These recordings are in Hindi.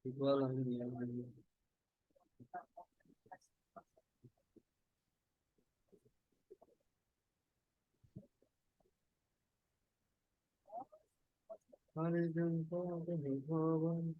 Igual. Hare Krishna, Hare Krishna, igual.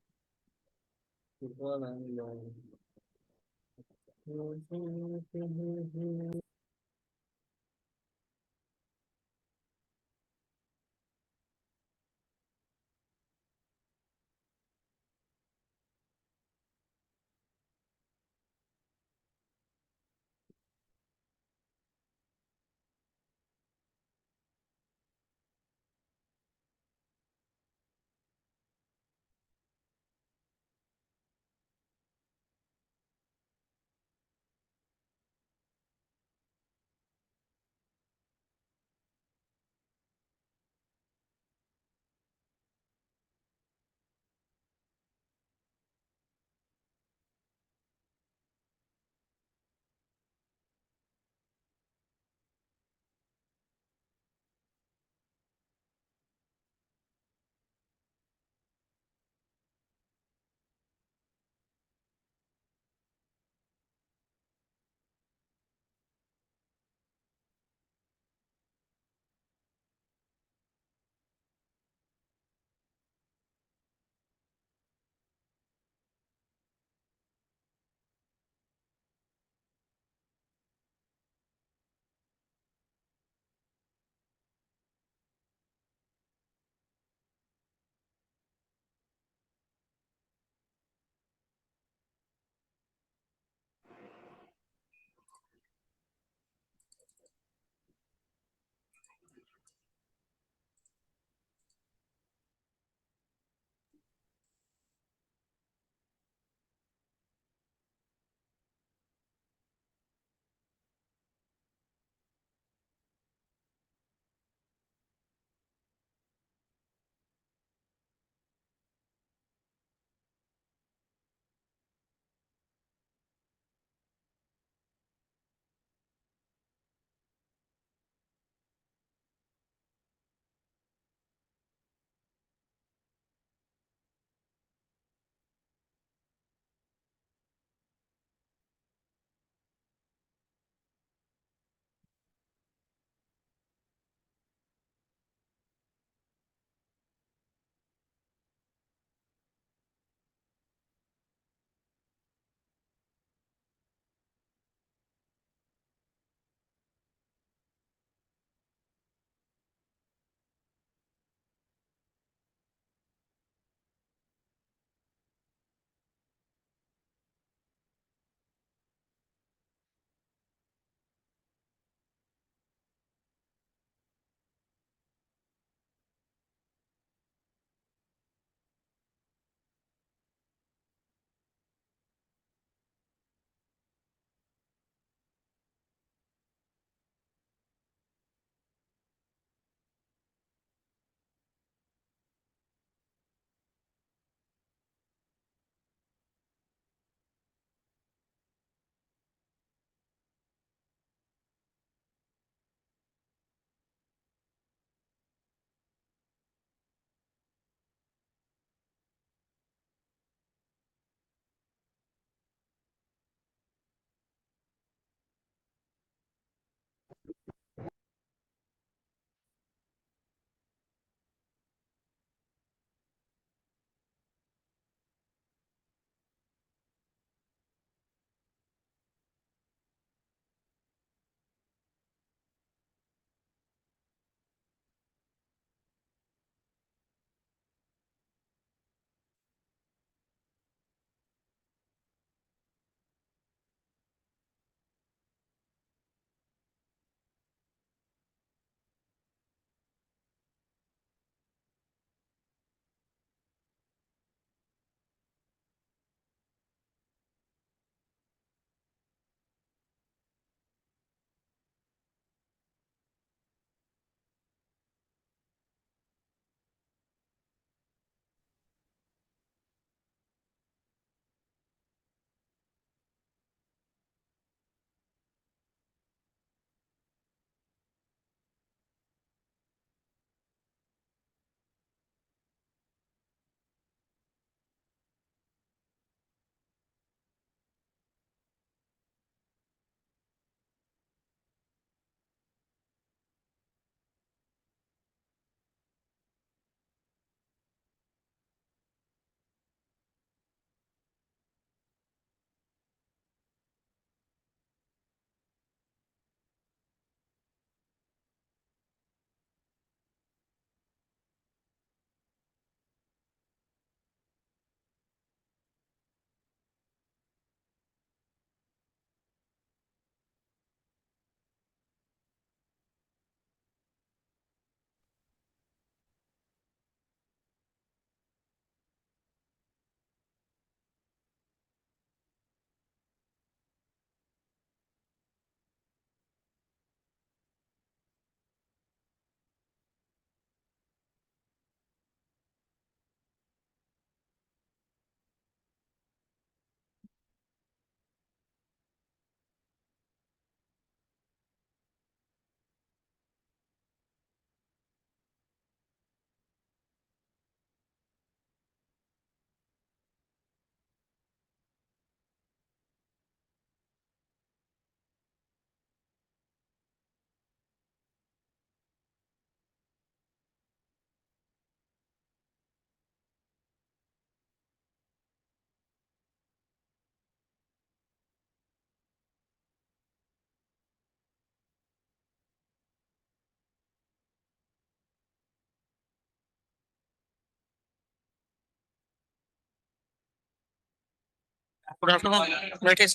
Good afternoon, बैठिए।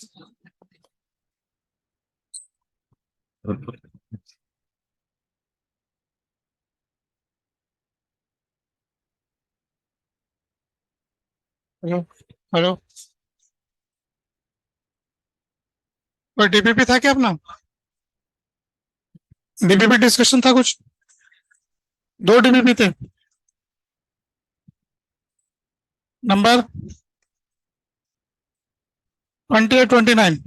हेलो हेलो, कोई डीपीपी था क्या अपना? डीपीपी डिस्कशन था कुछ? दो डीपीपी थे। नंबर 2829।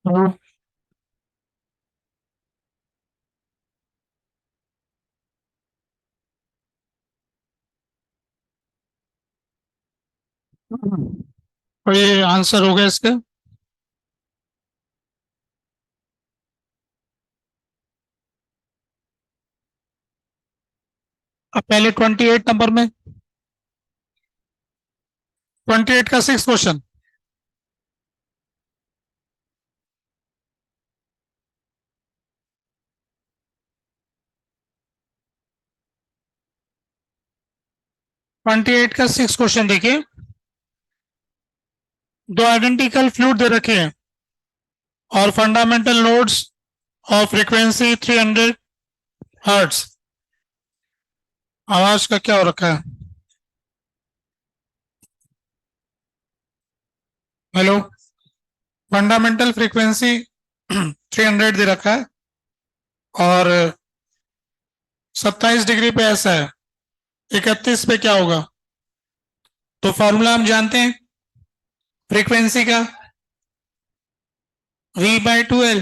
हेलो, कोई आंसर हो गया इसका? अब पहले 28 नंबर में, 28 का 6 क्वेश्चन। 28 का 6 क्वेश्चन देखिए। दो आइडेंटिकल फ्लूइड दे रखे हैं और फंडामेंटल लोड्स और फ्रीक्वेंसी 300 हर्ट्ज। आवाज का क्या हो रखा है? हेलो, फंडामेंटल फ्रीक्वेंसी 300 दे रखा है और 27 डिग्री पे ऐसा है, 31 पे क्या होगा? तो फॉर्मूला हम जानते हैं फ्रीक्वेंसी का, V/2L,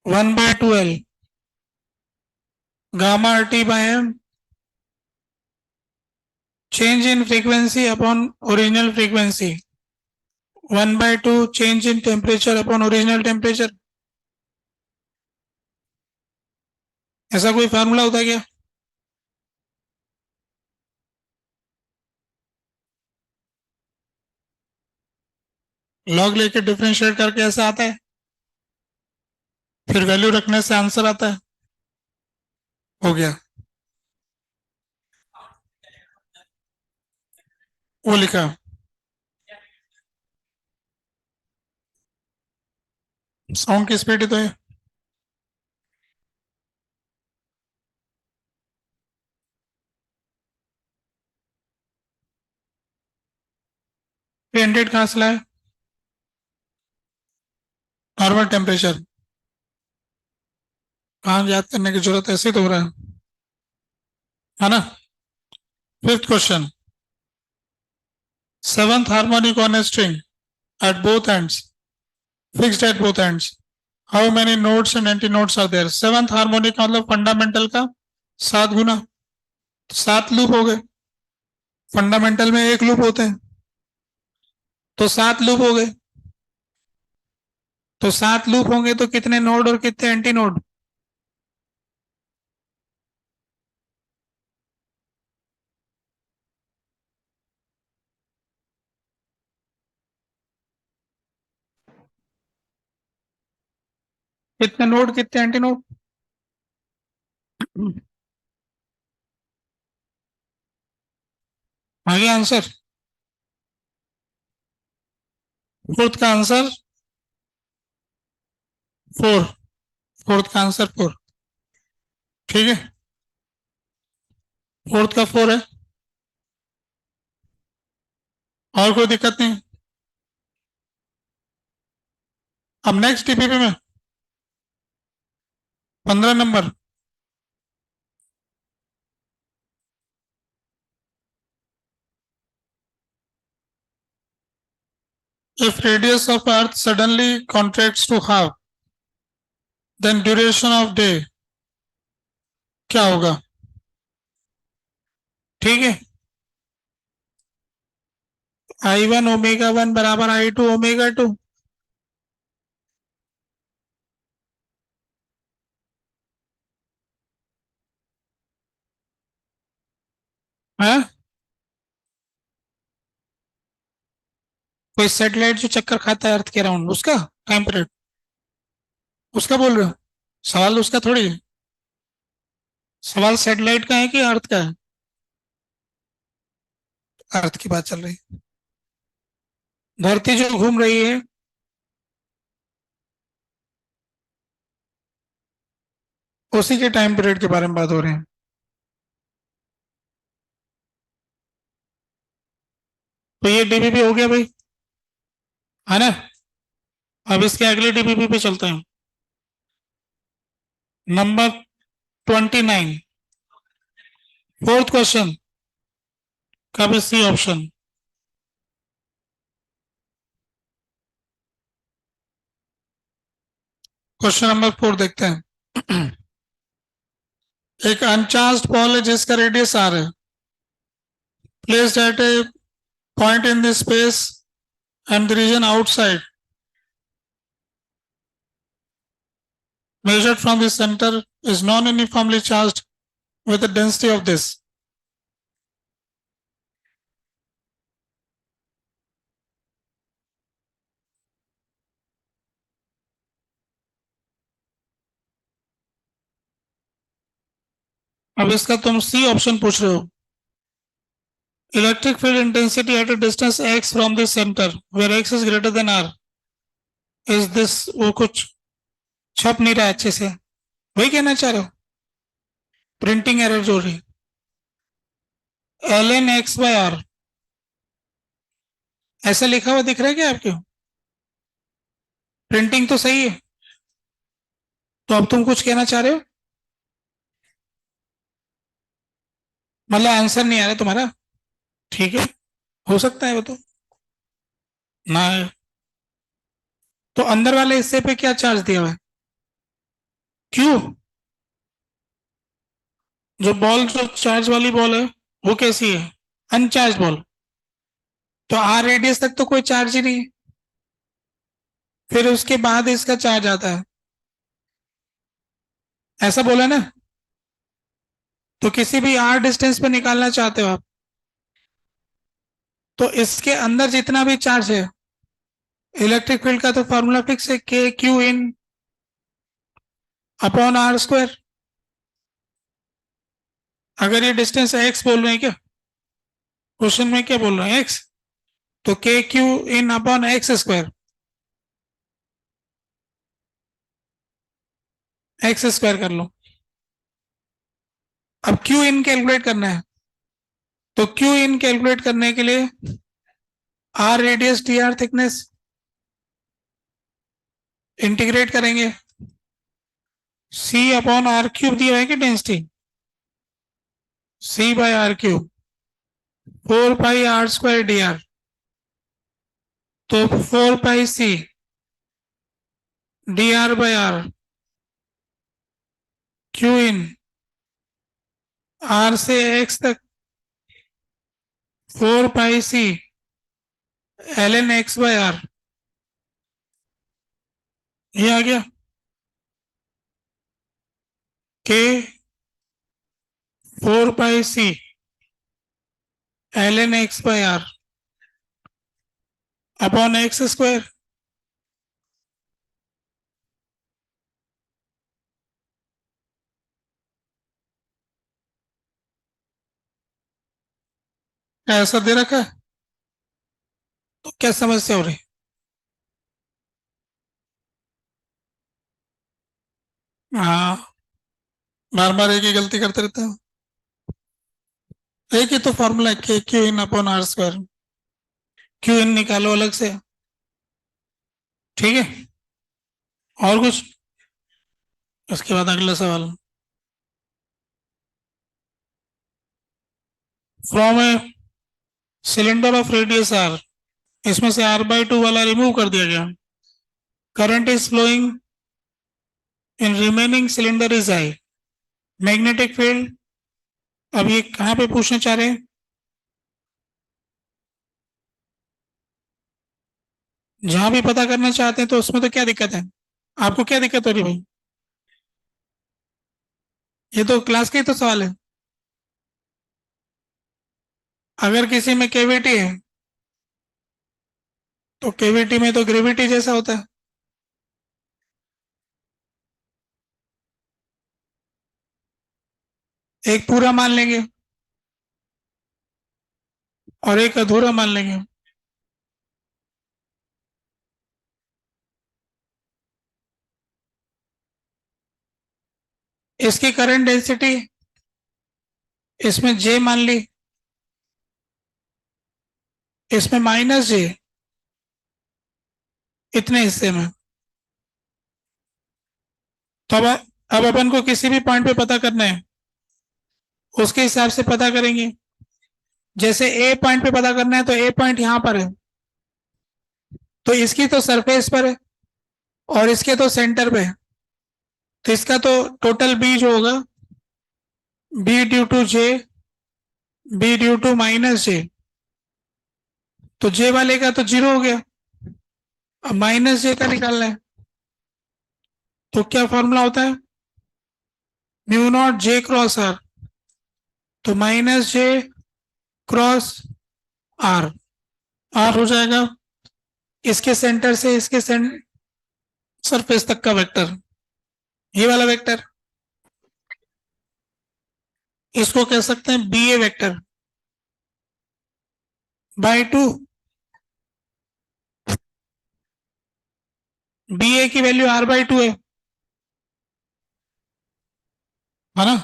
1/2L, gamma RT/M, change in frequency upon original frequency, 1/2 change in temperature upon original temperature. ऐसा कोई फार्मूला होता है क्या? लॉग लेके डिफरेंशिएट करके ऐसा आता है, फिर वैल्यू रखने से आंसर आता है। हो गया, वो लिखा। साउंड की स्पीड ही तो है। हंड्रेड कहाँ से लाए? नॉर्मल टेम्परेचर कहाँ याद करने की जरूरत है, ऐसे ही तो हो रहा है ना। Fifth question, seventh harmonic on a string at both ends, fixed at both ends. How many notes and anti notes are there? Seventh harmonic का मतलब फंडामेंटल का 7 गुना, 7 लूप हो गए। फंडामेंटल में 1 लूप होते हैं, तो 7 लूप हो गए। तो 7 लूप होंगे तो कितने नोड और कितने एंटी नोड? कितने नोड कितने एंटी नोड? आगे आंसर, फोर्थ का आंसर 4, फोर्थ का आंसर 4। ठीक है, फोर्थ का 4 है, और कोई दिक्कत नहीं। अब नेक्स्ट टीपीपी में 15 number, if radius of earth suddenly contracts to half, then duration of day क्या होगा? ठीक है, I1 ओमेगा 1 बराबर I2 ओमेगा 2। है कोई सेटेलाइट जो चक्कर खाता है अर्थ के अराउंड, उसका टाइम पीरियड, उसका बोल रहे हो? सवाल उसका थोड़ी है, सवाल सेटेलाइट का है कि अर्थ का है? अर्थ की बात चल रही है। धरती जो घूम रही है, उसी के टाइम पीरियड के बारे में बात हो रही है। तो ये डीबीपी हो गया भाई, है ना। अब इसके अगले डीबीपी पे चलते हैं। नंबर 29, फोर्थ क्वेश्चन का भी सी ऑप्शन। क्वेश्चन नंबर 4 देखते हैं। एक अनचार्ज्ड बॉल है जिसका रेडियस आर है, placed at a point in the space and the region outside, measured from the center, is non-uniformly charged with the density of this. अब इसका तुम सी ऑप्शन पूछ रहे हो। Electric field intensity at a distance x from the centre where x is greater than r is this, वो कुछ छप नहीं रहा अच्छे से, वही कहना चाह रहे हो? प्रिंटिंग एरर जो रही, ln x बाय r ऐसा लिखा हुआ दिख रहा है क्या आपको? प्रिंटिंग तो सही है, तो अब तुम कुछ कहना चाह रहे हो? मतलब आंसर नहीं आ रहा तुम्हारा? ठीक है, हो सकता है वो तो ना है। तो अंदर वाले हिस्से पे क्या चार्ज दिया हुआ है? क्यों? जो बॉल, जो चार्ज वाली बॉल है, वो कैसी है? अनचार्ज बॉल, तो आर रेडियस तक तो कोई चार्ज ही नहीं है, फिर उसके बाद इसका चार्ज आता है, ऐसा बोला ना। तो किसी भी आर डिस्टेंस पे निकालना चाहते हो आप, तो इसके अंदर जितना भी चार्ज है, इलेक्ट्रिक फील्ड का तो फॉर्मूला फिक्स है, K Q in upon R square. अगर ये डिस्टेंस एक्स बोल रहे हैं क्या, क्वेश्चन में क्या बोल रहे हैं एक्स, तो के Q in upon X square, x square कर लो। अब क्यू इन कैलकुलेट करना है, तो क्यू इन कैलकुलेट करने के लिए R radius D R thickness integrate करेंगे, सी अपॉन आर क्यूब दिया है कि density, C by R cube 4 pi R square D R, तो 4 pi C D R by R Q in R से एक्स तक 4 pi C L N X by R, ये आ गया के 4 pi C L N X by R upon X square. ऐसा दे रखा है, तो क्या समस्या हो रही, हाँ बार बार एक ही गलती करते रहते हैं। एक ही तो फॉर्मूला है, K Q in upon R square, Q in निकालो अलग से, ठीक है। और कुछ, उसके बाद अगला सवाल, from a cylinder of radius R, इसमें से आर बाई टू वाला रिमूव कर दिया गया, current is flowing in remaining cylinder is I, magnetic field, अब ये कहाँ पे पूछना चाह रहे हैं, जहां भी पता करना चाहते हैं तो उसमें तो क्या दिक्कत है, आपको क्या दिक्कत हो रही है भाई, ये तो क्लास का ही तो सवाल है। अगर किसी में केविटी है, तो केविटी में तो ग्रेविटी जैसा होता है, एक पूरा मान लेंगे और एक अधूरा मान लेंगे, इसकी करंट डेंसिटी इसमें जे मान ली, इसमें माइनस जे, इतने हिस्से में, तो अब अपन को किसी भी पॉइंट पे पता करना है, उसके हिसाब से पता करेंगे। जैसे ए पॉइंट पे पता करना है, तो ए पॉइंट यहां पर है, तो इसकी तो सरफेस पर है और इसके तो सेंटर पे है, तो इसका तो टोटल बी जो होगा, B due to J, B due to minus J, तो जे वाले का तो जीरो हो गया, अब माइनस जे का निकालना है, तो क्या फॉर्मूला होता है, mu not J cross R, तो minus J cross R, R हो जाएगा इसके सेंटर से इसके सरफेस तक का वेक्टर, ये वाला वेक्टर, इसको कह सकते हैं B A vector by two, B A की वैल्यू आर बाई टू है ना।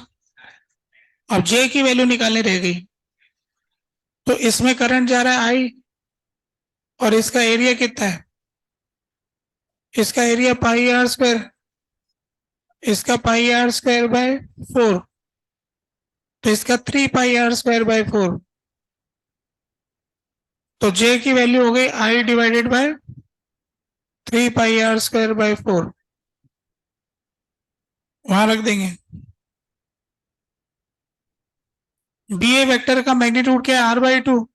अब जे की वैल्यू निकालनी रह गई, तो इसमें करंट जा रहा है आई, और इसका एरिया कितना है, इसका एरिया पाई आर स्क्वायर, इसका पाई आर स्क्वायर बाय 4, तो इसका 3 पाई आर स्क्वायर बाय 4, तो जे की वैल्यू हो गई I divided by 3 pi R square by 4, वहां रख देंगे, बी ए वेक्टर का मैग्नीट्यूड क्या है? r/2।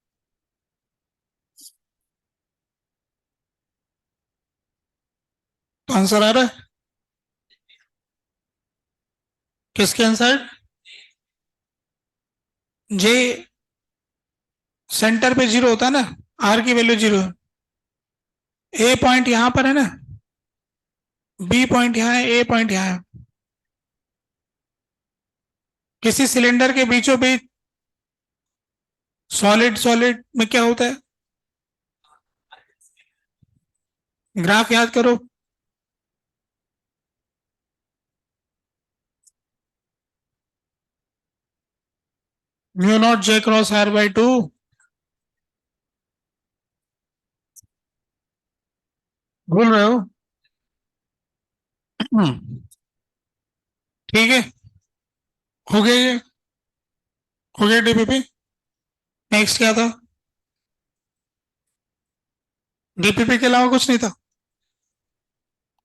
तो आंसर आ रहा है किसके आंसर? जे सेंटर पे जीरो होता है ना, आर की वैल्यू जीरो। ए पॉइंट यहां पर है ना, बी पॉइंट यहां है, ए पॉइंट यहां है। किसी सिलेंडर के बीचों बीच सॉलिड सॉलिड में क्या होता है? ग्राफ याद करो। Mu not J cross r/2। भूल रहे हो? ठीक है, हो गया ये, हो गया डीपीपी। नेक्स्ट क्या था? डीपीपी के अलावा कुछ नहीं था?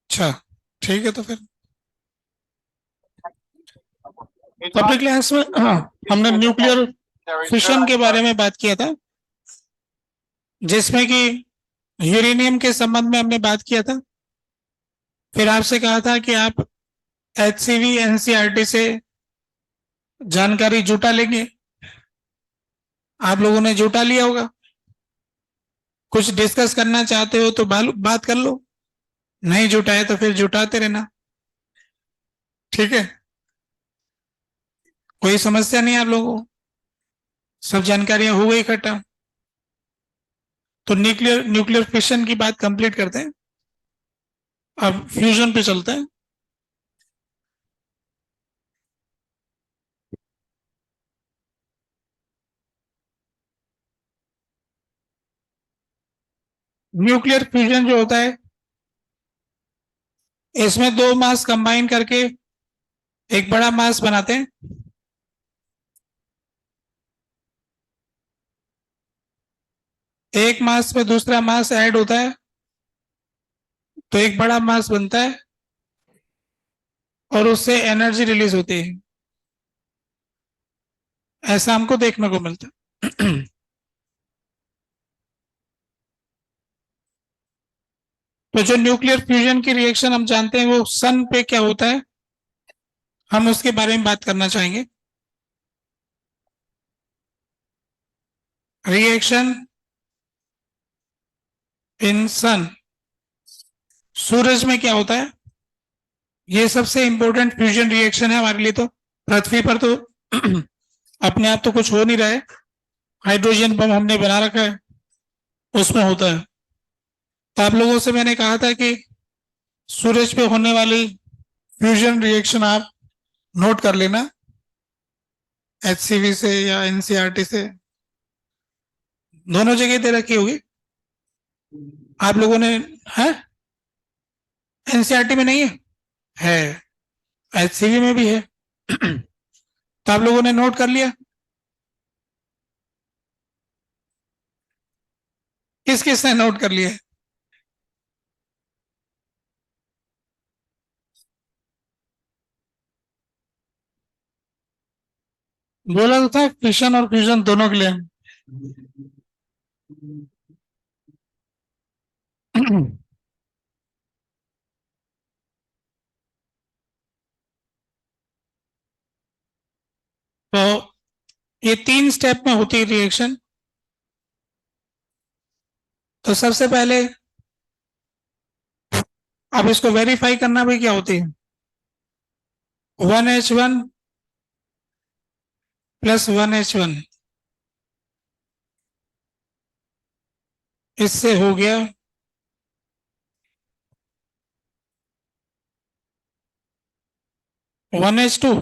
अच्छा, ठीक है तो फिर पब्लिक क्लास में हाँ हमने न्यूक्लियर फिशन के बारे में बात किया था, जिसमें कि यूरेनियम के संबंध में हमने बात किया था। फिर आपसे कहा था कि आप HCV NCERT से जानकारी जुटा लेंगे। आप लोगों ने जुटा लिया होगा। कुछ डिस्कस करना चाहते हो तो बात कर लो, नहीं जुटाए तो फिर जुटाते रहना। ठीक है, कोई समस्या नहीं आप लोगों को, सब जानकारियां हो गई इकट्ठा। तो न्यूक्लियर न्यूक्लियर फिशन की बात कंप्लीट करते हैं, अब फ्यूजन पे चलते हैं। न्यूक्लियर फ्यूजन जो होता है, इसमें दो मास कंबाइन करके एक बड़ा मास बनाते हैं। एक मास में दूसरा मास ऐड होता है तो एक बड़ा मास बनता है और उससे एनर्जी रिलीज होती है। ऐसा हमको देखने को मिलता है। तो जो न्यूक्लियर फ्यूजन की रिएक्शन हम जानते हैं वो सन पे क्या होता है, हम उसके बारे में बात करना चाहेंगे। रिएक्शन इन सन, सूरज में क्या होता है? ये सबसे इंपॉर्टेंट फ्यूजन रिएक्शन है हमारे लिए। तो पृथ्वी पर तो अपने आप तो कुछ हो नहीं रहा है, हाइड्रोजन बम हमने बना रखा है, उसमें होता है। तो आप लोगों से मैंने कहा था कि सूरज पे होने वाली फ्यूजन रिएक्शन आप नोट कर लेना, HCV से या NCERT से, दोनों जगह दे रखी होगी आप लोगों ने। है NCERT में नहीं है, HCV में भी है। तो आप लोगों ने नोट कर लिया? किस किस ने नोट कर लिया? बोला तो था फिशन और फ्यूजन दोनों के लिए। तो ये 3 स्टेप में होती है रिएक्शन। तो सबसे पहले अब इसको वेरीफाई करना भी क्या होती है, 1H1 प्लस 1H1, इससे हो गया 1H2।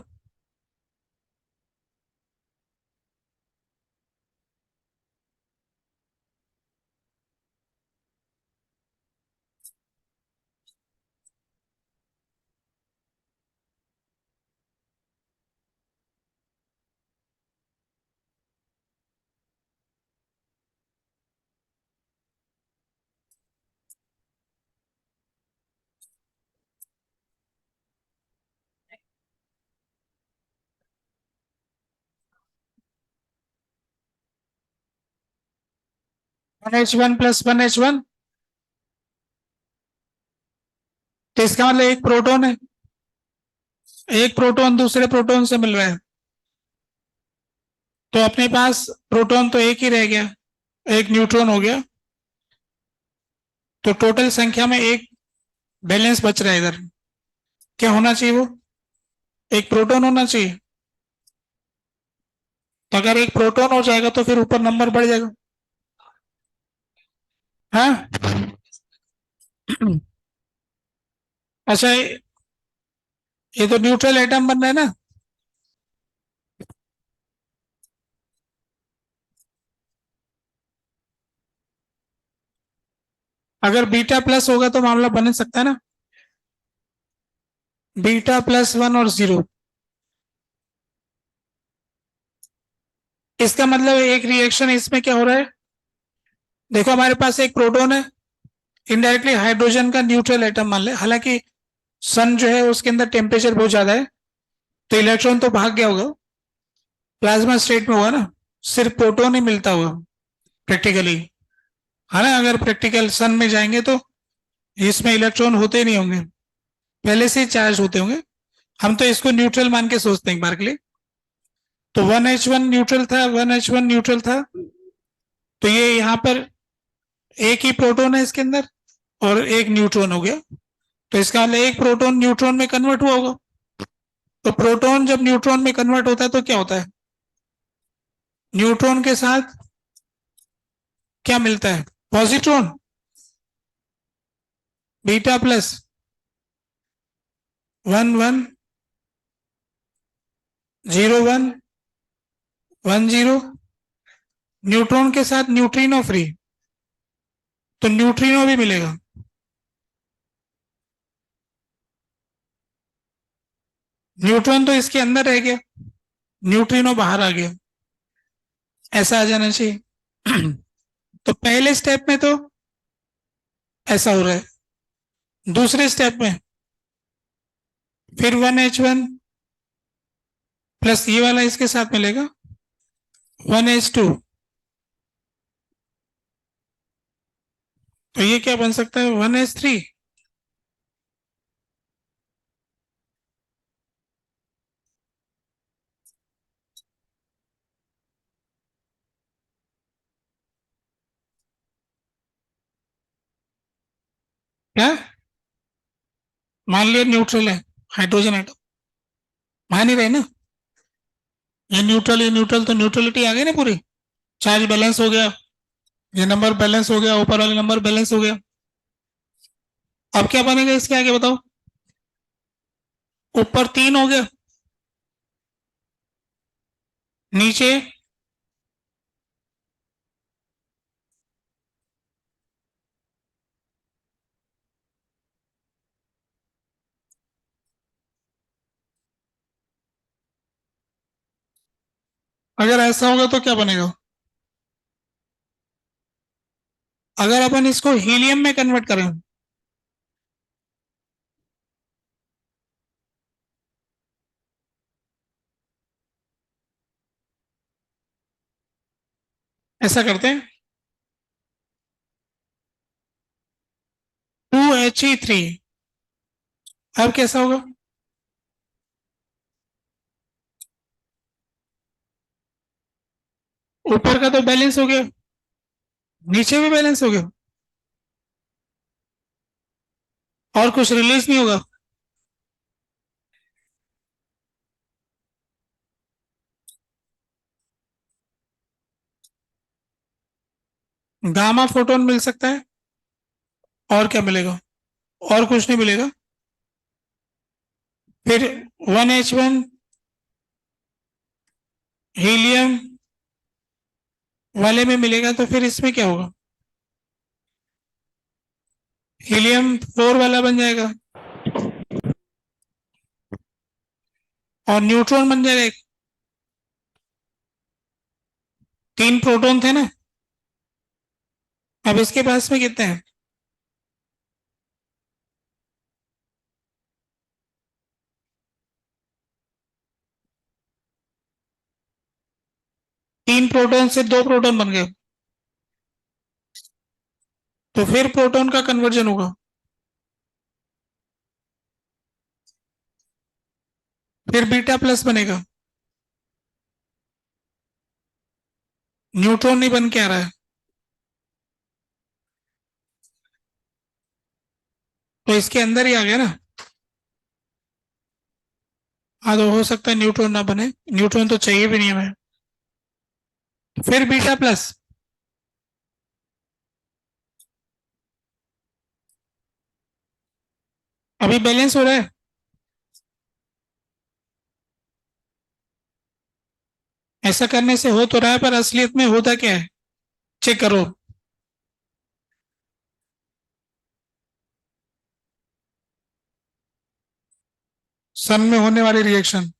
1H1 प्लस 1H1, तो इसका मतलब एक प्रोटॉन है, एक प्रोटॉन दूसरे प्रोटॉन से मिल रहा है, तो अपने पास प्रोटॉन तो एक ही रह गया, एक न्यूट्रॉन हो गया, तो टोटल संख्या में एक बैलेंस बच रहा है इधर। क्या होना चाहिए वो? एक प्रोटॉन होना चाहिए। तो अगर एक प्रोटॉन हो जाएगा तो फिर ऊपर नंबर बढ़ जाएगा। हाँ। अच्छा, ये तो न्यूट्रल एटम बन रहा है ना। अगर बीटा प्लस होगा तो मामला बन सकता है ना, बीटा प्लस 1 और 0। इसका मतलब एक रिएक्शन इसमें क्या हो रहा है, देखो हमारे पास एक प्रोटॉन है, इनडायरेक्टली हाइड्रोजन का न्यूट्रल एटम मान ले, हालांकि सन जो है उसके अंदर टेम्परेचर बहुत ज्यादा है, तो इलेक्ट्रॉन तो भाग गया होगा, प्लाज्मा स्टेट में होगा ना, सिर्फ प्रोटॉन ही मिलता होगा प्रैक्टिकली, है ना। अगर प्रैक्टिकल सन में जाएंगे तो इसमें इलेक्ट्रॉन होते नहीं होंगे, पहले से ही चार्ज होते होंगे। हम तो इसको न्यूट्रल मान के सोचते हैं एक बार के लिए। तो 1H1 न्यूट्रल था, 1H1 न्यूट्रल था, तो ये यहाँ पर एक ही प्रोटॉन है इसके अंदर और एक न्यूट्रॉन हो गया, तो इसका मतलब एक प्रोटॉन न्यूट्रॉन में कन्वर्ट हुआ होगा। तो प्रोटॉन जब न्यूट्रॉन में कन्वर्ट होता है तो क्या होता है, न्यूट्रॉन के साथ क्या मिलता है, पॉजिट्रॉन, बीटा प्लस 11 01 10, न्यूट्रॉन के साथ न्यूट्रिनो फ्री, तो न्यूट्रिनो भी मिलेगा। न्यूट्रॉन तो इसके अंदर रह गया, न्यूट्रिनो बाहर आ गया, ऐसा आ जाना चाहिए। तो पहले स्टेप में तो ऐसा हो रहा है, दूसरे स्टेप में फिर 1H1 प्लस ये वाला इसके साथ मिलेगा 1H2, तो ये क्या बन सकता है 1H3। क्या, मान लिया न्यूट्रल है हाइड्रोजन एटम, मान ही रहे ना, ये न्यूट्रल तो न्यूट्रलिटी आ गई ना पूरी, चार्ज बैलेंस हो गया, ये नंबर बैलेंस हो गया, ऊपर वाले नंबर बैलेंस हो गया। अब क्या बनेगा इसके आगे बताओ, ऊपर 3 हो गया, नीचे अगर ऐसा होगा तो क्या बनेगा, अगर अपन इसको हीलियम में कन्वर्ट करें, ऐसा करते हैं 2He3, अब कैसा होगा, ऊपर का तो बैलेंस हो गया, नीचे भी बैलेंस हो गया, और कुछ रिलीज नहीं होगा। गामा फोटोन मिल सकता है, और क्या मिलेगा, और कुछ नहीं मिलेगा। फिर 1H1 हीलियम वाले में मिलेगा, तो फिर इसमें क्या होगा, हीलियम 4 वाला बन जाएगा, और न्यूट्रॉन बन जाएगा एक, 3 प्रोटॉन थे ना, अब इसके पास में कितने हैं, 3 प्रोटॉन से 2 प्रोटॉन बन गए, तो फिर प्रोटॉन का कन्वर्जन होगा, फिर बीटा प्लस बनेगा, न्यूट्रॉन नहीं बन के आ रहा है, तो इसके अंदर ही आ गया ना। हाँ तो हो सकता है न्यूट्रॉन ना बने, न्यूट्रॉन तो चाहिए भी नहीं हमें। फिर बीटा प्लस, अभी बैलेंस हो रहा है। ऐसा करने से हो तो रहा है, पर असलियत में होता क्या है, चेक करो। सन में होने वाली रिएक्शन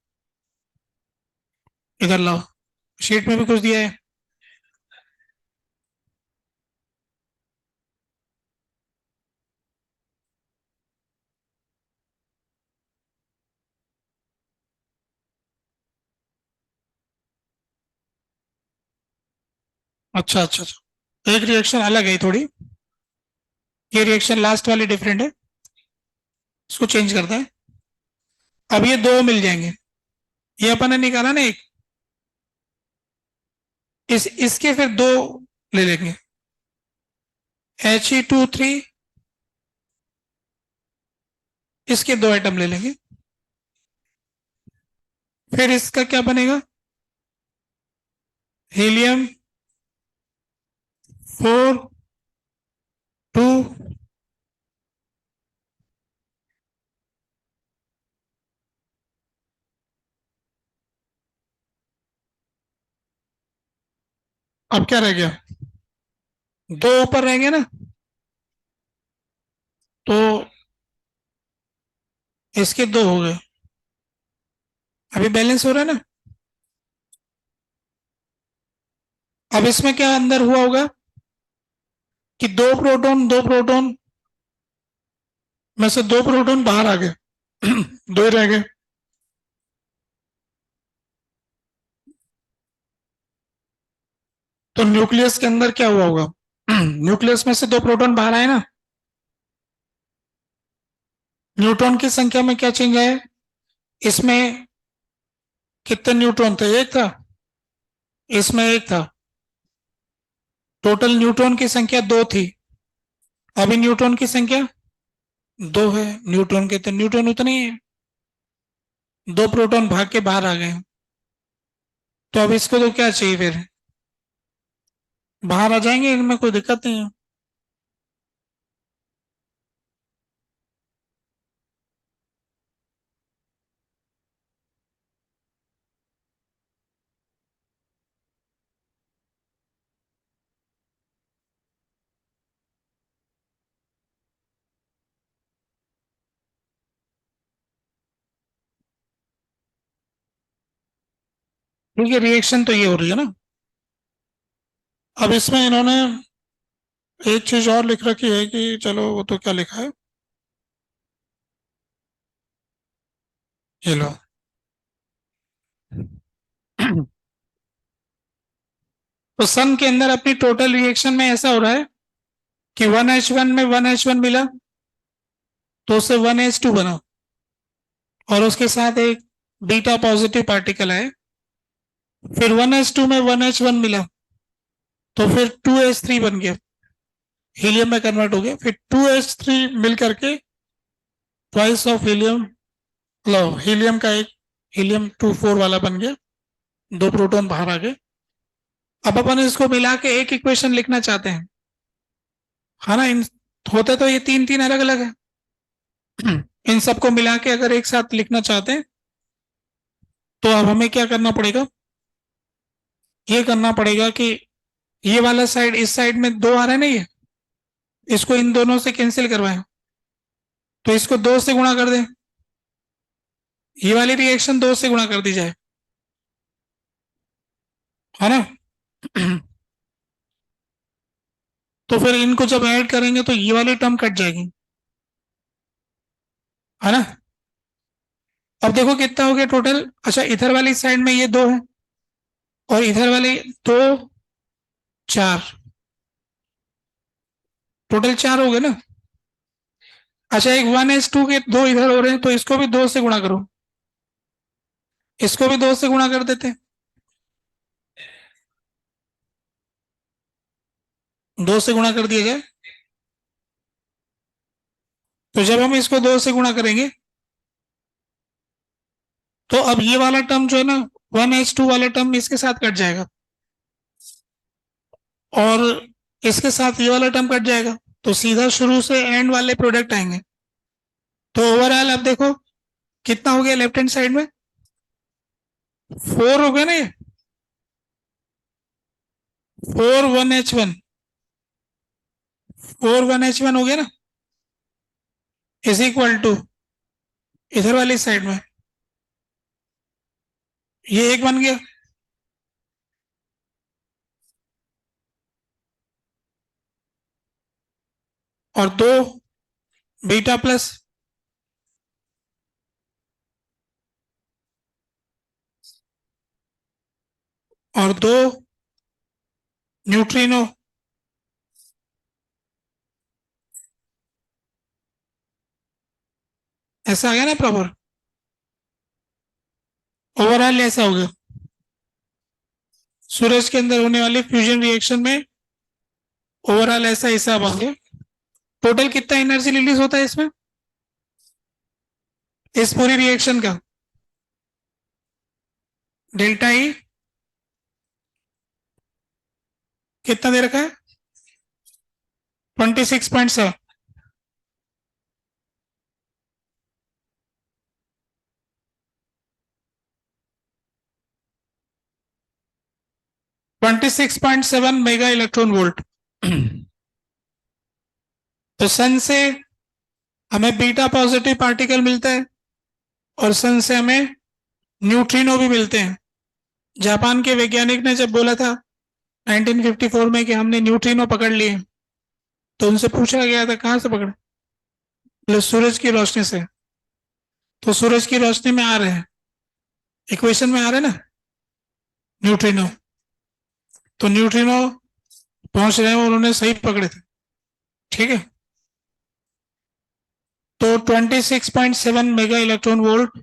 इधर लाओ, शीट में भी कुछ दिया है। अच्छा अच्छा अच्छा, एक रिएक्शन अलग है थोड़ी, ये रिएक्शन लास्ट वाली डिफरेंट है, इसको चेंज करता है। अब ये दो मिल जाएंगे, ये अपन ने निकाला ना एक, इसके फिर दो ले लेंगे, He2 3, इसके दो आइटम ले लेंगे, फिर इसका क्या बनेगा, He4 2। अब क्या रह गया, दो ऊपर रहेंगे ना, तो इसके दो हो गए, अभी बैलेंस हो रहा है ना। अब इसमें क्या अंदर हुआ होगा कि दो प्रोटॉन में से दो प्रोटॉन बाहर आ गए, दो ही रह गए। तो न्यूक्लियस के अंदर क्या हुआ होगा, न्यूक्लियस में से दो प्रोटॉन बाहर आए ना, न्यूट्रॉन की संख्या में क्या चेंज आया, इसमें कितने न्यूट्रॉन थे, एक था, इसमें एक था, टोटल न्यूट्रॉन की संख्या दो थी, अभी न्यूट्रॉन की संख्या दो है, न्यूट्रॉन के तो न्यूट्रॉन उतने ही है, दो प्रोटॉन भाग के बाहर आ गए, तो अब इसको तो क्या चाहिए फिर, बाहर आ जाएंगे, इनमें कोई दिक्कत नहीं है। क्योंकि रिएक्शन तो ये हो रही है ना। अब इसमें इन्होंने एक चीज और लिख रखी है कि चलो वो तो क्या लिखा है, ये लो। तो सन के अंदर अपनी टोटल रिएक्शन में ऐसा हो रहा है कि 1H1 में 1H1 मिला, तो उससे 1H2 बना, और उसके साथ एक बीटा पॉजिटिव पार्टिकल है, फिर 1H2 में 1H1 मिला, तो फिर 2H3 बन गया, हीलियम में कन्वर्ट हो गया, फिर 2H3 मिल करके twice of helium, low helium का एक, He2 4 वाला बन गया, दो प्रोटॉन बाहर आ गए। अब अपन इसको मिला के एक इक्वेशन लिखना चाहते हैं, है ना, इन होते तो ये तीन तीन अलग अलग है, इन सबको मिला के अगर एक साथ लिखना चाहते हैं, तो अब हमें क्या करना पड़ेगा, ये करना पड़ेगा कि ये वाला साइड, इस साइड में दो आ रहा है ना, ये इसको इन दोनों से कैंसिल करवाएं, तो इसको दो से गुणा कर दें, ये वाली रिएक्शन दो से गुणा कर दी जाए, है ना। तो फिर इनको जब ऐड करेंगे तो ये वाली टर्म कट जाएगी, है ना। अब देखो कितना हो गया टोटल, अच्छा इधर वाली साइड में ये दो है, और इधर वाले दो, चार, टोटल 4 हो गए ना। अच्छा, एक 1s2 के 2 इधर हो रहे हैं, तो इसको भी 2 से गुणा करो, इसको भी 2 से गुणा कर देते हैं, 2 से गुणा कर दिया जाए। तो जब हम इसको 2 से गुणा करेंगे तो अब ये वाला टर्म जो है ना, 1h2 वाला टर्म इसके साथ कट जाएगा और इसके साथ ये वाला टर्म कट जाएगा, तो सीधा शुरू से एंड वाले प्रोडक्ट आएंगे। तो ओवरऑल अब देखो कितना हो गया लेफ्ट हैंड साइड में, 4 हो गया ना, ये 4 1h1, 4 1h1 हो गया ना, इज इक्वल टू इधर वाली साइड में ये एक बन गया, और 2 बीटा प्लस, और 2 न्यूट्रिनो। ऐसा आ गया ना प्रॉपर, ओवरऑल ऐसा हो गया। सूरज के अंदर होने वाली फ्यूजन रिएक्शन में ओवरऑल ऐसा हिसाब आ गया। टोटल कितना एनर्जी रिलीज होता है इसमें, इस पूरी रिएक्शन का, डेल्टा ई कितना दे रखा है, 26.7। 26.7 मेगा इलेक्ट्रॉन वोल्ट। तो सन से हमें बीटा पॉजिटिव पार्टिकल मिलता है और सन से हमें न्यूट्रिनो भी मिलते हैं। जापान के वैज्ञानिक ने जब बोला था 1954 में कि हमने न्यूट्रिनो पकड़ लिए, तो उनसे पूछा गया था कहां से पकड़े, बोले सूरज की रोशनी से। तो सूरज की रोशनी में आ रहे हैं, इक्वेशन में आ रहे हैं ना न्यूट्रिनो, तो न्यूट्रिनो पहुंच रहे हैं और उन्होंने सही पकड़े थे। ठीक है, तो 26.7 मेगा इलेक्ट्रॉन वोल्ट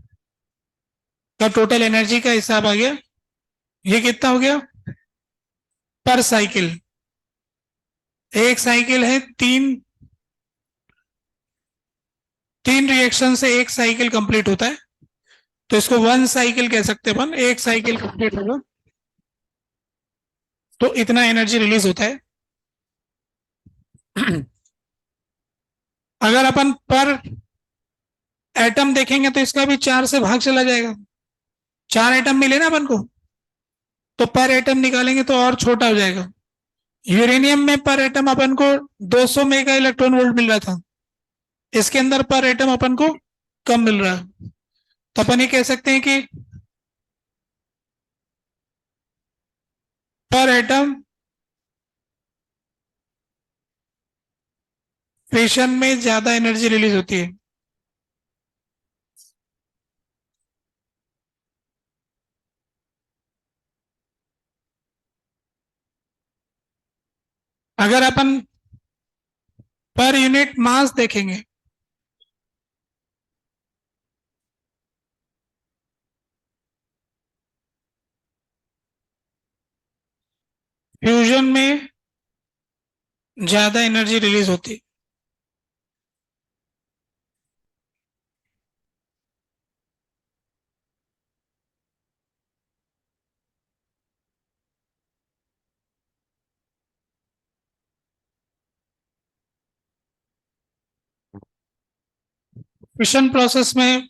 का टोटल एनर्जी का हिसाब आ गया। ये कितना हो गया पर साइकिल, एक साइकिल है तीन रिएक्शन से एक साइकिल कंप्लीट होता है, तो इसको 1 साइकिल कह सकते हैं अपन, एक साइकिल कंप्लीट होगा तो इतना एनर्जी रिलीज होता है। अगर अपन पर एटम देखेंगे तो इसका भी 4 से भाग चला जाएगा, 4 एटम मिले ना अपन को, तो पर एटम निकालेंगे तो और छोटा हो जाएगा। यूरेनियम में पर एटम अपन को 200 मेगा इलेक्ट्रॉन वोल्ट मिल रहा था, इसके अंदर पर एटम अपन को कम मिल रहा है, तो अपन ये कह सकते हैं कि पर एटम फिशन में ज्यादा एनर्जी रिलीज होती है। अगर अपन पर यूनिट मास देखेंगे, फ्यूजन में ज्यादा एनर्जी रिलीज होती है। फिशन प्रोसेस में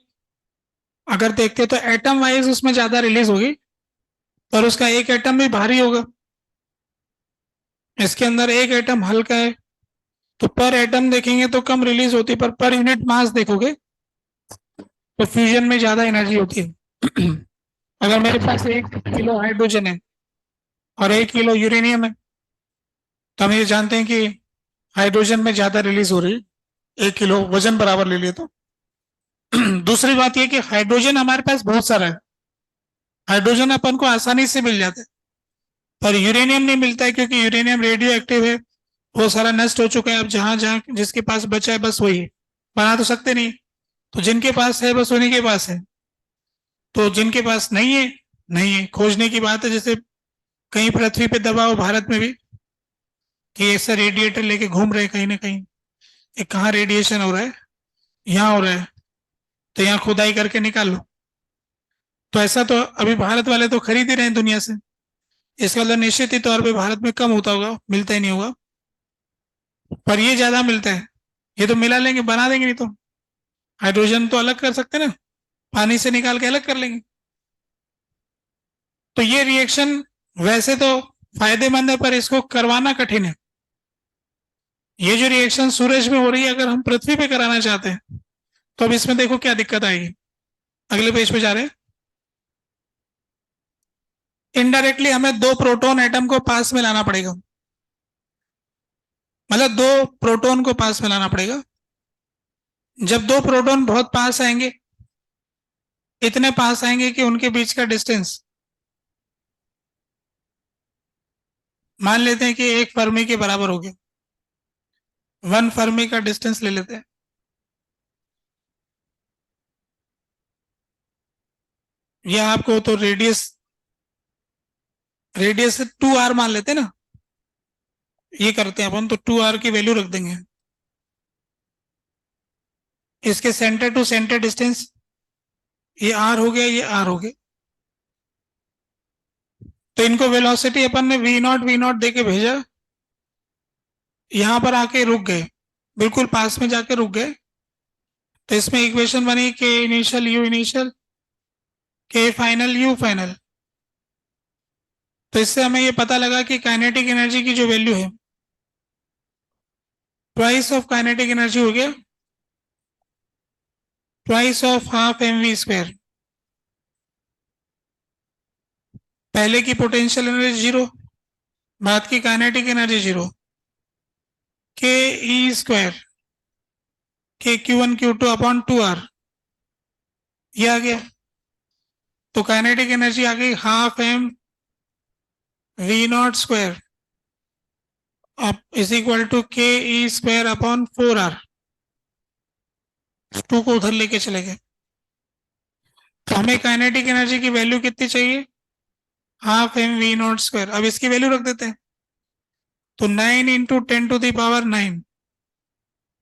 अगर देखते तो एटम वाइज उसमें ज्यादा रिलीज होगी, पर उसका एक एटम भी भारी होगा, इसके अंदर एक एटम हल्का है, तो पर एटम देखेंगे तो कम रिलीज होती है, पर यूनिट मास देखोगे तो फ्यूजन में ज्यादा एनर्जी होती है। अगर मेरे पास 1 किलो हाइड्रोजन है और 1 किलो यूरेनियम है, तो हम ये जानते हैं कि हाइड्रोजन में ज्यादा रिलीज हो रही है, 1 किलो वजन बराबर ले लिए तो। दूसरी बात यह कि हाइड्रोजन हमारे पास बहुत सारा है, हाइड्रोजन अपन को आसानी से मिल जाता है, पर यूरेनियम नहीं मिलता है क्योंकि यूरेनियम रेडियो एक्टिव है, वो सारा नष्ट हो चुका है, अब जहां जहां जिसके पास बचा है बस वही है। बना तो सकते नहीं, तो जिनके पास है बस उन्हीं के पास है। तो जिनके पास नहीं है, नहीं है, खोजने की बात है। जैसे कहीं पृथ्वी पे दबाव भारत में भी कि ऐसा रेडिएटर लेके घूम रहे कहीं ना कहीं, ये कहाँ रेडिएशन हो रहा है, यहाँ हो रहा है, तो यहाँ खुदाई करके निकाल लो। तो ऐसा तो अभी भारत वाले तो खरीद ही रहे हैं दुनिया से, इसका मतलब निश्चित ही तौर पे भारत में कम होता होगा, मिलता ही नहीं होगा। पर ये ज्यादा मिलता है, ये तो मिला लेंगे, बना देंगे। नहीं तो हाइड्रोजन तो अलग कर सकते हैं ना, पानी से निकाल के अलग कर लेंगे। तो ये रिएक्शन वैसे तो फायदेमंद है, पर इसको करवाना कठिन है। ये जो रिएक्शन सूरज में हो रही है, अगर हम पृथ्वी पे कराना चाहते हैं तो अब इसमें देखो क्या दिक्कत आएगी। अगले पेज पे जा रहे हैं। इनडायरेक्टली हमें दो प्रोटॉन एटम को पास में लाना पड़ेगा, मतलब दो प्रोटॉन को पास में लाना पड़ेगा। जब दो प्रोटॉन बहुत पास आएंगे, इतने पास आएंगे कि उनके बीच का डिस्टेंस मान लेते हैं कि एक फर्मी के बराबर हो गया, 1 फर्मी का डिस्टेंस ले लेते हैं। यह आपको तो रेडियस, रेडियस 2r मान लेते हैं ना, ये करते हैं अपन, तो 2r की वैल्यू रख देंगे। इसके सेंटर टू सेंटर डिस्टेंस ये r हो गया, ये r हो गया। तो इनको वेलोसिटी अपन ने v0 दे के भेजा, यहां पर आके रुक गए, बिल्कुल पास में जाके रुक गए। तो इसमें इक्वेशन बनी के इनिशियल यू इनिशियल, के फाइनल यू फाइनल। तो इससे हमें ये पता लगा कि काइनेटिक एनर्जी की जो वैल्यू है, ट्वाइस ऑफ काइनेटिक एनर्जी हो गया, twice of half M V square. पहले की पोटेंशियल एनर्जी जीरो, बाद की काइनेटिक एनर्जी जीरो, के ई स्क्वायर, के Q1 Q2 अपॉन 2r, ये आ गया। तो काइनेटिक एनर्जी आ गई हाफ एम v0 स्क्वायर अब इज इक्वल टू के E square upon 4r। To को उधर लेके चले गए। तो हमें काइनेटिक एनर्जी की वैल्यू कितनी चाहिए, हाफ एम v0 स्क्वायर। अब इसकी वैल्यू रख देते हैं, तो 9 × 10⁻⁹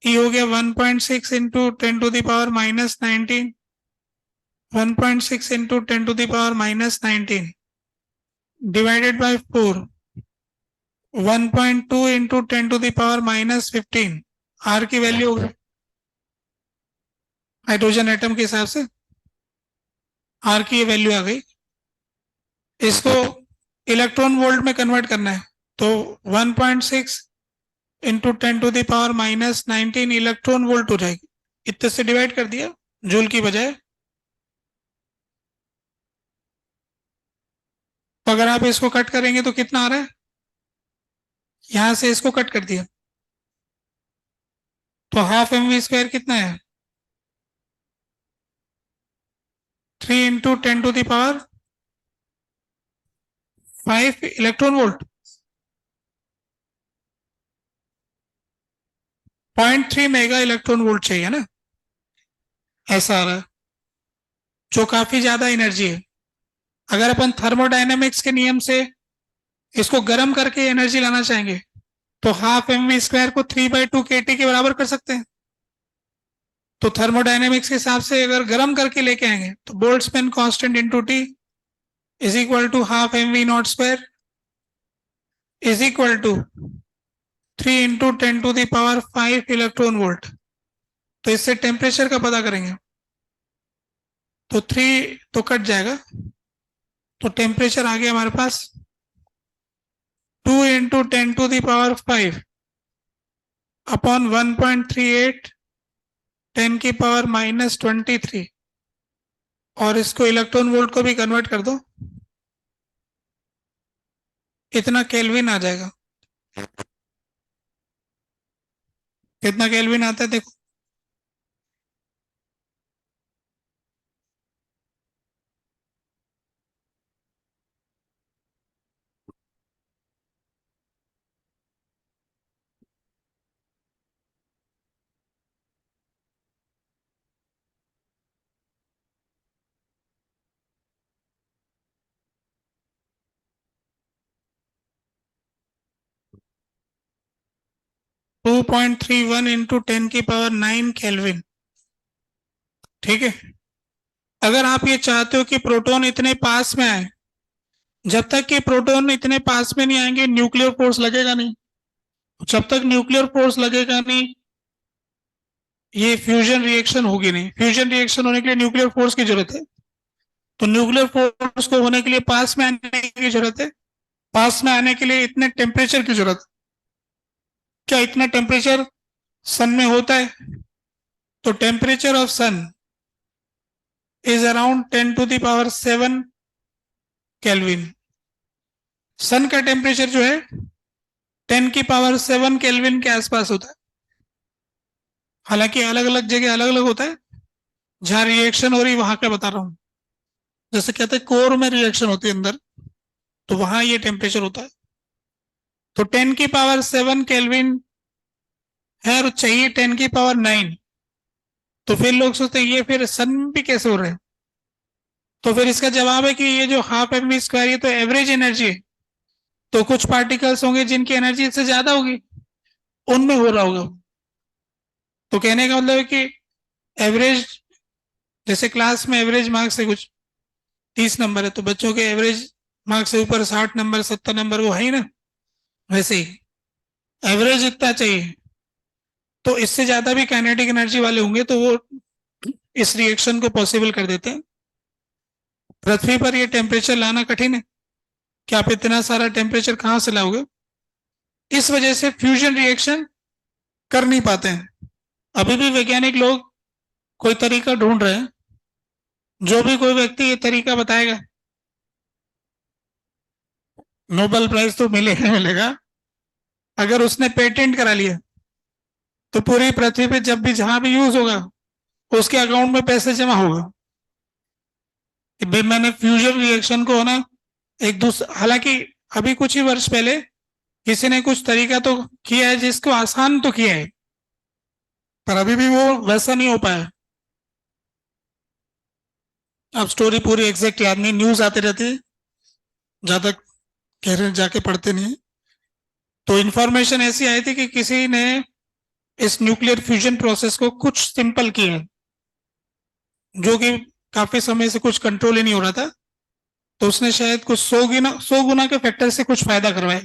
ये हो गया 1.6 × 10⁻⁻19, 1.6 × 10⁻⁻19 डिवाइडेड बाय 4, 1.2 × 10⁻⁻15 आर की वैल्यू होगी हाइड्रोजन एटम के हिसाब से, आर की ये वैल्यू आ गई। इसको इलेक्ट्रॉन वोल्ट में कन्वर्ट करना है, तो 1.6 × 10⁻⁻19 इलेक्ट्रॉन वोल्ट हो जाएगी। इतने से डिवाइड कर दिया जूल की बजाय। तो अगर आप इसको कट करेंगे तो कितना आ रहा है, यहां से इसको कट कर दिया तो हाफ एम वी स्क्वायर कितना है, 3 × 10⁻⁵ electron volt. 0.3 mega electron volt चाहिए ना, ऐसा आ रहा है, जो काफी ज्यादा एनर्जी है। अगर अपन थर्मोडायनेमिक्स के नियम से इसको गर्म करके एनर्जी लाना चाहेंगे तो हाफ एम वी स्क्वायर को 3/2 kT के बराबर कर सकते हैं। तो थर्मोडायनेमिक्स के हिसाब से अगर गर्म करके लेके आएंगे तो Boltzmann constant into T is equal to half M V not square is equal to 3 × 10⁻⁵ electron volt. तो इससे टेम्परेचर का पता करेंगे, तो 3 तो कट जाएगा, तो टेम्परेचर आ गया हमारे पास 2 × 10⁻⁵ अपॉन 1.38 10⁻⁻23। और इसको इलेक्ट्रॉन वोल्ट को भी कन्वर्ट कर दो, इतना केल्विन आ जाएगा। कितना केल्विन आता है देखो, 2.31 इंटू 10⁹ केल्विन। ठीक है, अगर आप ये चाहते हो कि प्रोटॉन इतने पास में आए, जब तक कि प्रोटॉन इतने पास में नहीं आएंगे न्यूक्लियर फोर्स लगेगा नहीं। जब तक न्यूक्लियर फोर्स लगेगा नहीं ये फ्यूजन रिएक्शन होगी नहीं। फ्यूजन रिएक्शन होने के लिए न्यूक्लियर फोर्स की जरूरत है, तो न्यूक्लियर फोर्स को होने के लिए पास में आने की जरूरत है। पास में आने के लिए इतने टेम्परेचर की जरूरत है। क्या इतना टेम्परेचर सन में होता है? तो temperature of sun is around 10⁷ kelvin. Sun का टेम्परेचर जो है 10⁷ केल्विन के आसपास होता है। हालांकि अलग अलग जगह अलग अलग होता है, जहां रिएक्शन हो रही वहां का बता रहा हूं। जैसे कहते हैं कोर में रिएक्शन होती है अंदर, तो वहां ये टेम्परेचर होता है। तो 10⁷ केल्विन है और चाहिए 10⁹ तो फिर लोग सोचते हैं ये फिर सन भी कैसे हो रहे हैं? तो फिर इसका जवाब है कि ये जो ½ mv² ये तो एवरेज एनर्जी है, तो कुछ पार्टिकल्स होंगे जिनकी एनर्जी इससे ज्यादा होगी, उनमें हो रहा होगा। तो कहने का मतलब है कि एवरेज, जैसे क्लास में एवरेज मार्क्स है कुछ 30 नंबर है, तो बच्चों के एवरेज मार्क्स से ऊपर 60 नंबर 70 नंबर वो है ही ना, वैसे ही एवरेज इतना चाहिए। तो इससे ज्यादा भी काइनेटिक एनर्जी वाले होंगे तो वो इस रिएक्शन को पॉसिबल कर देते हैं। पृथ्वी पर ये टेम्परेचर लाना कठिन है कि आप इतना सारा टेम्परेचर कहां से लाओगे। इस वजह से फ्यूजन रिएक्शन कर नहीं पाते हैं। अभी भी वैज्ञानिक लोग कोई तरीका ढूंढ रहे हैं। जो भी कोई व्यक्ति ये तरीका बताएगा नोबेल प्राइज तो मिलेगा मिलेगा। अगर उसने पेटेंट करा लिया तो पूरी पृथ्वी पे जब भी जहां भी यूज होगा उसके अकाउंट में पैसे जमा होगा कि भाई मैंने फ्यूजन रिएक्शन को ना एक दूसरे। हालांकि अभी कुछ ही वर्ष पहले किसी ने कुछ तरीका तो किया है जिसको आसान तो किया है, पर अभी भी वो वैसा नहीं हो पाया। अब स्टोरी पूरी एग्जैक्ट याद नहीं, न्यूज आते रहती है, ज्यादा गहरे जाके पढ़ते नहीं। तो इंफॉर्मेशन ऐसी आई थी कि किसी ने इस न्यूक्लियर फ्यूजन प्रोसेस को कुछ सिंपल किया है, जो कि काफी समय से कुछ कंट्रोल ही नहीं हो रहा था। तो उसने शायद कुछ 100 गुना के फैक्टर से कुछ फायदा करवाए,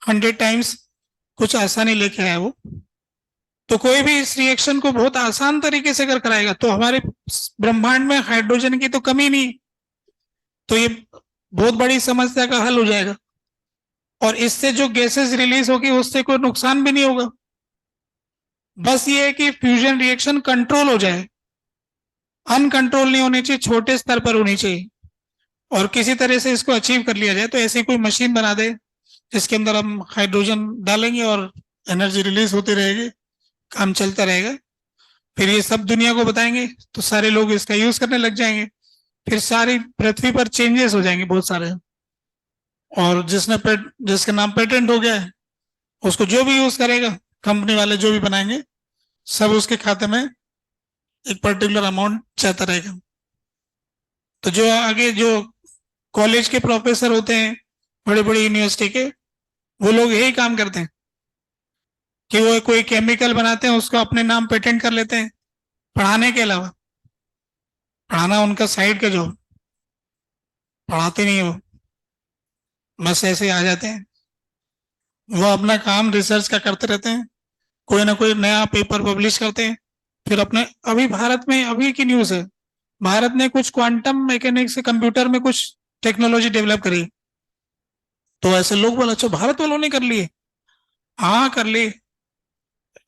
100 टाइम्स कुछ आसानी लेके आया वो। तो कोई भी इस रिएक्शन को बहुत आसान तरीके से अगर कराएगा तो हमारे ब्रह्मांड में हाइड्रोजन की तो कमी नहीं, तो ये बहुत बड़ी समस्या का हल हो जाएगा। और इससे जो गैसेस रिलीज होगी उससे कोई नुकसान भी नहीं होगा। बस ये है कि फ्यूजन रिएक्शन कंट्रोल हो जाए, अनकंट्रोल नहीं होनी चाहिए, छोटे स्तर पर होनी चाहिए। और किसी तरह से इसको अचीव कर लिया जाए, तो ऐसी कोई मशीन बना दे जिसके अंदर हम हाइड्रोजन डालेंगे और एनर्जी रिलीज होती रहेगी, काम चलता रहेगा। फिर ये सब दुनिया को बताएंगे तो सारे लोग इसका यूज करने लग जाएंगे। फिर सारी पृथ्वी पर चेंजेस हो जाएंगे बहुत सारे। और जिसका नाम पेटेंट हो गया है उसको जो भी यूज करेगा, कंपनी वाले जो भी बनाएंगे, सब उसके खाते में एक पर्टिकुलर अमाउंट जाता रहेगा। तो जो आगे जो कॉलेज के प्रोफेसर होते हैं, बड़ी बड़ी यूनिवर्सिटी के, वो लोग यही काम करते हैं कि वो कोई केमिकल बनाते हैं उसको अपने नाम पेटेंट कर लेते हैं, पढ़ाने के अलावा। पढ़ाना उनका साइड का जॉब, पढ़ाते नहीं है वो, बस ऐसे आ जाते हैं। वो अपना काम रिसर्च का करते रहते हैं, कोई ना कोई नया पेपर पब्लिश करते हैं। फिर अपने अभी भारत में अभी की न्यूज है, भारत ने कुछ क्वांटम मैकेनिक्स से कंप्यूटर में कुछ टेक्नोलॉजी डेवलप करी। तो ऐसे लोग बोले अच्छा भारत वालों ने कर लिए? हाँ कर ली।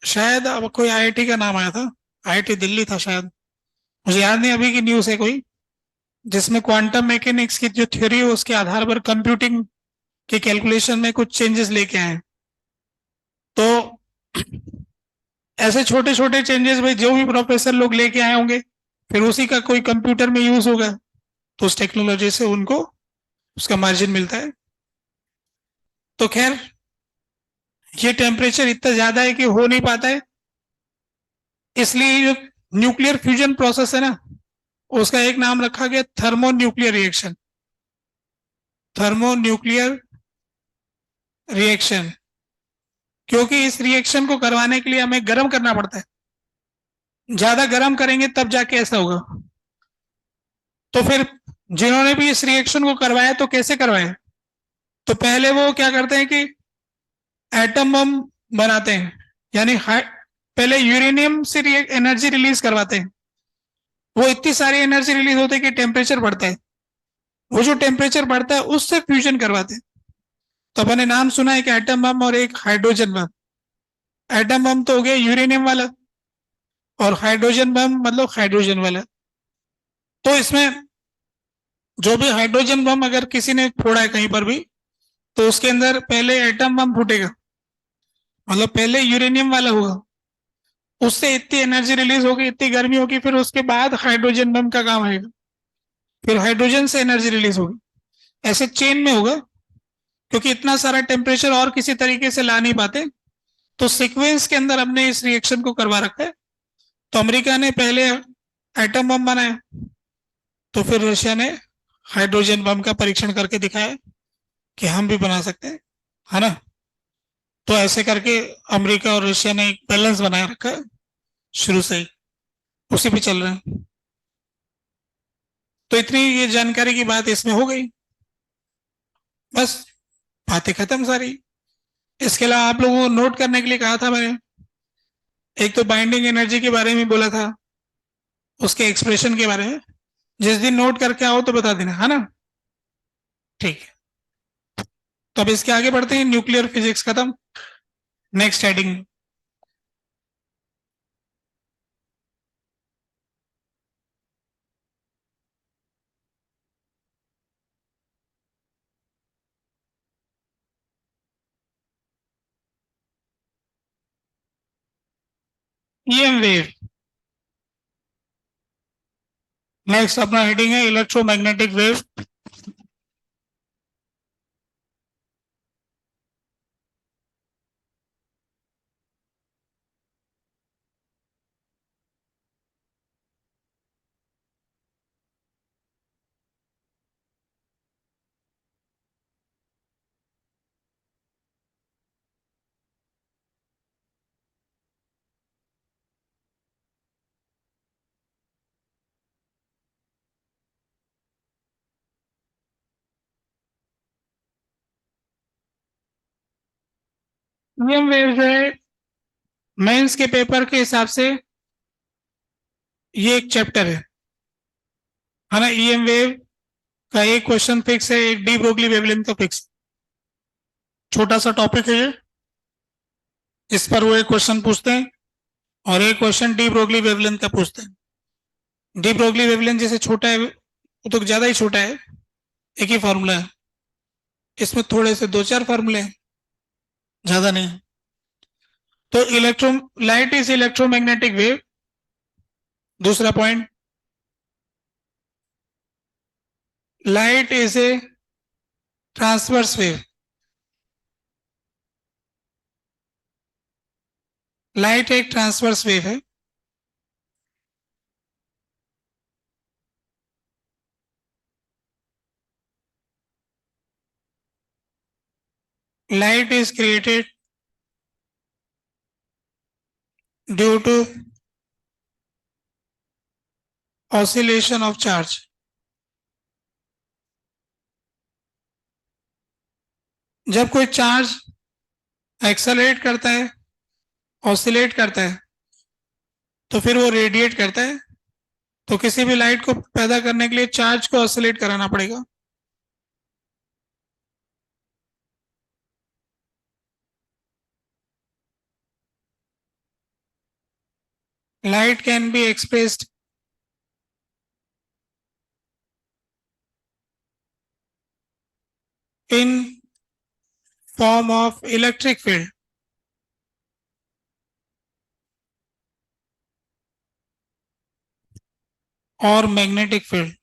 शायद अब कोई आईआईटी का नाम आया था, आईआईटी दिल्ली था शायद, मुझे याद नहीं अभी की न्यूज है कोई, जिसमें क्वांटम मैकेनिक्स की जो थ्योरी है उसके आधार पर कंप्यूटिंग के कैलकुलेशन में कुछ चेंजेस लेके आए। तो ऐसे छोटे छोटे चेंजेस भाई जो भी प्रोफेसर लोग लेके आए होंगे, फिर उसी का कोई कंप्यूटर में यूज होगा, तो उस टेक्नोलॉजी से उनको उसका मार्जिन मिलता है। तो खैर ये टेम्परेचर इतना ज्यादा है कि हो नहीं पाता है, इसलिए जो न्यूक्लियर फ्यूजन प्रोसेस है ना, उसका एक नाम रखा गया thermo nuclear reaction. Thermo nuclear reaction क्योंकि इस रिएक्शन को करवाने के लिए हमें गर्म करना पड़ता है, ज्यादा गर्म करेंगे तब जाके ऐसा होगा। तो फिर जिन्होंने भी इस रिएक्शन को करवाया तो कैसे करवाया, तो पहले वो क्या करते हैं कि एटम बम बनाते हैं, यानी पहले यूरेनियम से एनर्जी रिलीज करवाते हैं। वो इतनी सारी एनर्जी रिलीज होती है कि टेम्परेचर बढ़ता है, वो जो टेम्परेचर बढ़ता है उससे फ्यूजन करवाते हैं। तो अपने नाम सुना है कि एटम बम और एक हाइड्रोजन बम। एटम बम तो हो गया यूरेनियम वाला, और हाइड्रोजन बम मतलब हाइड्रोजन वाला। तो इसमें जो भी हाइड्रोजन बम अगर किसी ने फोड़ा है कहीं पर भी, तो उसके अंदर पहले एटम बम फूटेगा, मतलब पहले यूरेनियम वाला होगा, उससे इतनी एनर्जी रिलीज होगी, इतनी गर्मी होगी, फिर उसके बाद हाइड्रोजन बम का काम आएगा, फिर हाइड्रोजन से एनर्जी रिलीज होगी, ऐसे चेन में होगा। क्योंकि इतना सारा टेम्परेचर और किसी तरीके से ला नहीं पाते, तो सीक्वेंस के अंदर हमने इस रिएक्शन को करवा रखा है। तो अमेरिका ने पहले एटम बम बनाया, तो फिर रशिया ने हाइड्रोजन बम का परीक्षण करके दिखाया कि हम भी बना सकते हैं, है ना। तो ऐसे करके अमेरिका और रशिया ने एक बैलेंस बनाए रखा है शुरू से ही, उसी पे चल रहे हैं। तो इतनी ये जानकारी की बात इसमें हो गई, बस बातें खत्म सारी। इसके अलावा आप लोगों को नोट करने के लिए कहा था मैंने, एक तो बाइंडिंग एनर्जी के बारे में बोला था, उसके एक्सप्रेशन के बारे में। जिस दिन नोट करके आओ तो बता देना, है ना। ठीक है, तो अब इसके आगे बढ़ते हैं। न्यूक्लियर फिजिक्स खत्म, next heading. EM wave. Next अपना हेडिंग है इलेक्ट्रोमैग्नेटिक वेव। ईएम वेव जो है मेंस के पेपर के हिसाब से ये एक चैप्टर है ना। ईएम वेव का एक क्वेश्चन फिक्स है, एक डी ब्रोगली वेवलेंथ का फिक्स। छोटा सा टॉपिक है ये, इस पर वो एक क्वेश्चन पूछते हैं और एक क्वेश्चन डी ब्रोगली वेवलेंथ का पूछते हैं। डी ब्रोगली वेवलेंथ जैसे छोटा है, वो तो ज्यादा ही छोटा है, एक ही फार्मूला है। इसमें थोड़े से दो चार फार्मूले हैं, ज्यादा नहीं। तो electro light is electromagnetic wave. दूसरा point, light is a transverse wave. Light एक ट्रांसवर्स वेव है। Light is created due to oscillation of charge. जब कोई चार्ज एक्सेलरेट करता है, ऑसिलेट करता है, तो फिर वो रेडिएट करता है। तो किसी भी लाइट को पैदा करने के लिए चार्ज को ऑसिलेट कराना पड़ेगा। Light can be expressed in form of electric field और मैग्नेटिक फील्ड।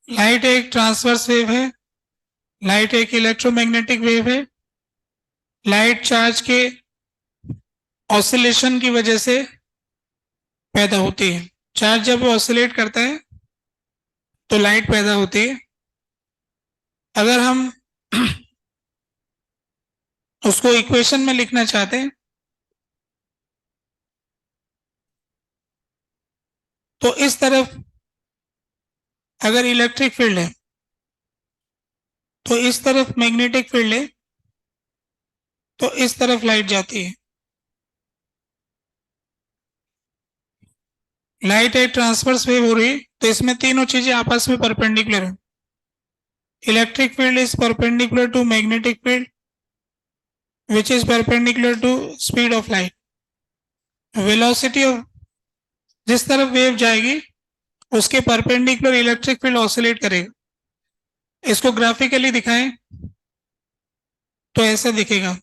लाइट एक ट्रांसवर्स वेव है, लाइट एक इलेक्ट्रोमैग्नेटिक वेव है। लाइट चार्ज के ऑसिलेशन की वजह से पैदा होती है। चार्ज जब ऑसिलेट करता है तो लाइट पैदा होती है, अगर हम उसको इक्वेशन में लिखना चाहते हैं तो इस तरफ अगर इलेक्ट्रिक फील्ड है तो इस तरफ मैग्नेटिक फील्ड है, तो इस तरफ लाइट जाती है। लाइट एक ट्रांसवर्स वेव हो रही है, तो इसमें तीनों चीजें आपस में परपेंडिकुलर है। Electric field is perpendicular to magnetic field which is perpendicular to speed of light. Velocity of जिस तरफ वेव जाएगी उसके परपेंडिकुलर इलेक्ट्रिक फील्ड ऑसिलेट करेगा। इसको ग्राफिकली दिखाएं तो ऐसा दिखेगा।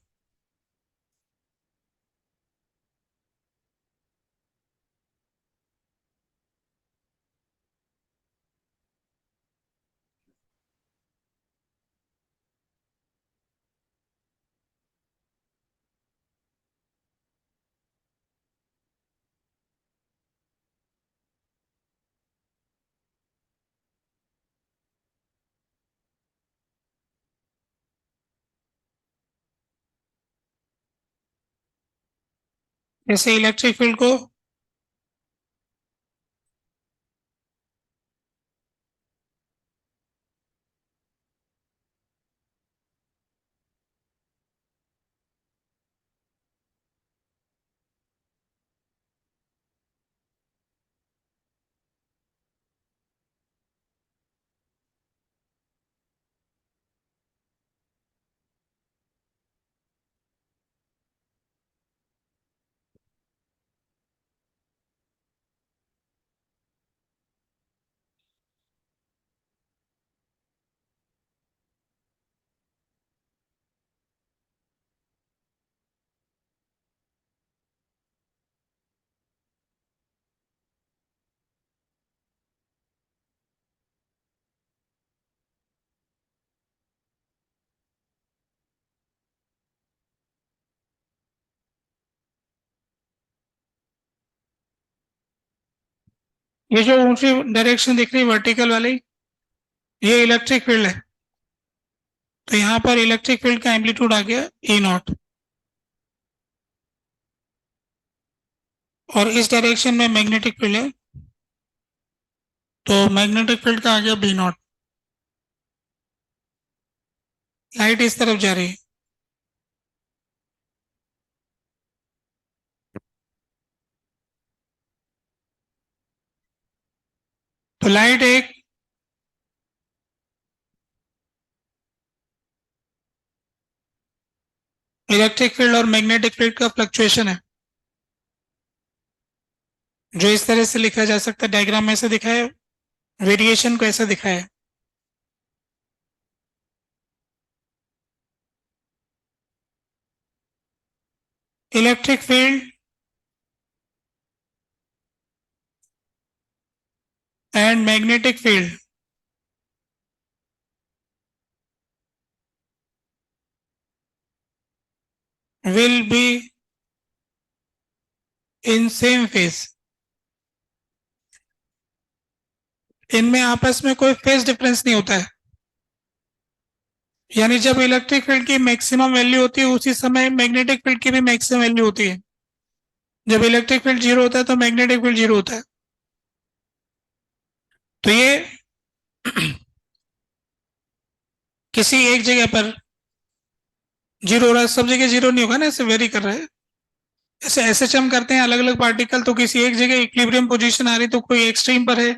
जैसे इलेक्ट्रिक फील्ड को ये जो ऊंची डायरेक्शन दिख रही है वर्टिकल वाली, ये इलेक्ट्रिक फील्ड है। तो यहाँ पर इलेक्ट्रिक फील्ड का एम्पलीट्यूड आ गया ई नॉट, और इस डायरेक्शन में मैग्नेटिक फील्ड है तो मैग्नेटिक फील्ड का आ गया बी नॉट। लाइट इस तरफ जा रही है, तो लाइट एक इलेक्ट्रिक फील्ड और मैग्नेटिक फील्ड का फ्लक्चुएशन है, जो इस तरह से लिखा जा सकता है। डायग्राम में ऐसे दिखा है, वेरिएशन को ऐसा दिखा है। Electric field and magnetic field will be in same phase. इनमें आपस में कोई फेज डिफरेंस नहीं होता है, यानी जब इलेक्ट्रिक फील्ड की मैक्सिमम वैल्यू होती है उसी समय मैग्नेटिक फील्ड की भी मैक्सिमम वैल्यू होती है। जब इलेक्ट्रिक फील्ड जीरो होता है तो मैग्नेटिक फील्ड जीरो होता है। तो ये किसी एक जगह पर जीरो हो रहा है, सब जगह जीरो नहीं होगा ना, ऐसे वेरी कर रहा है। ऐसे एसएचएम करते हैं अलग अलग पार्टिकल, तो किसी एक जगह इक्विलिब्रियम पोजीशन आ रही तो कोई एक्सट्रीम पर है,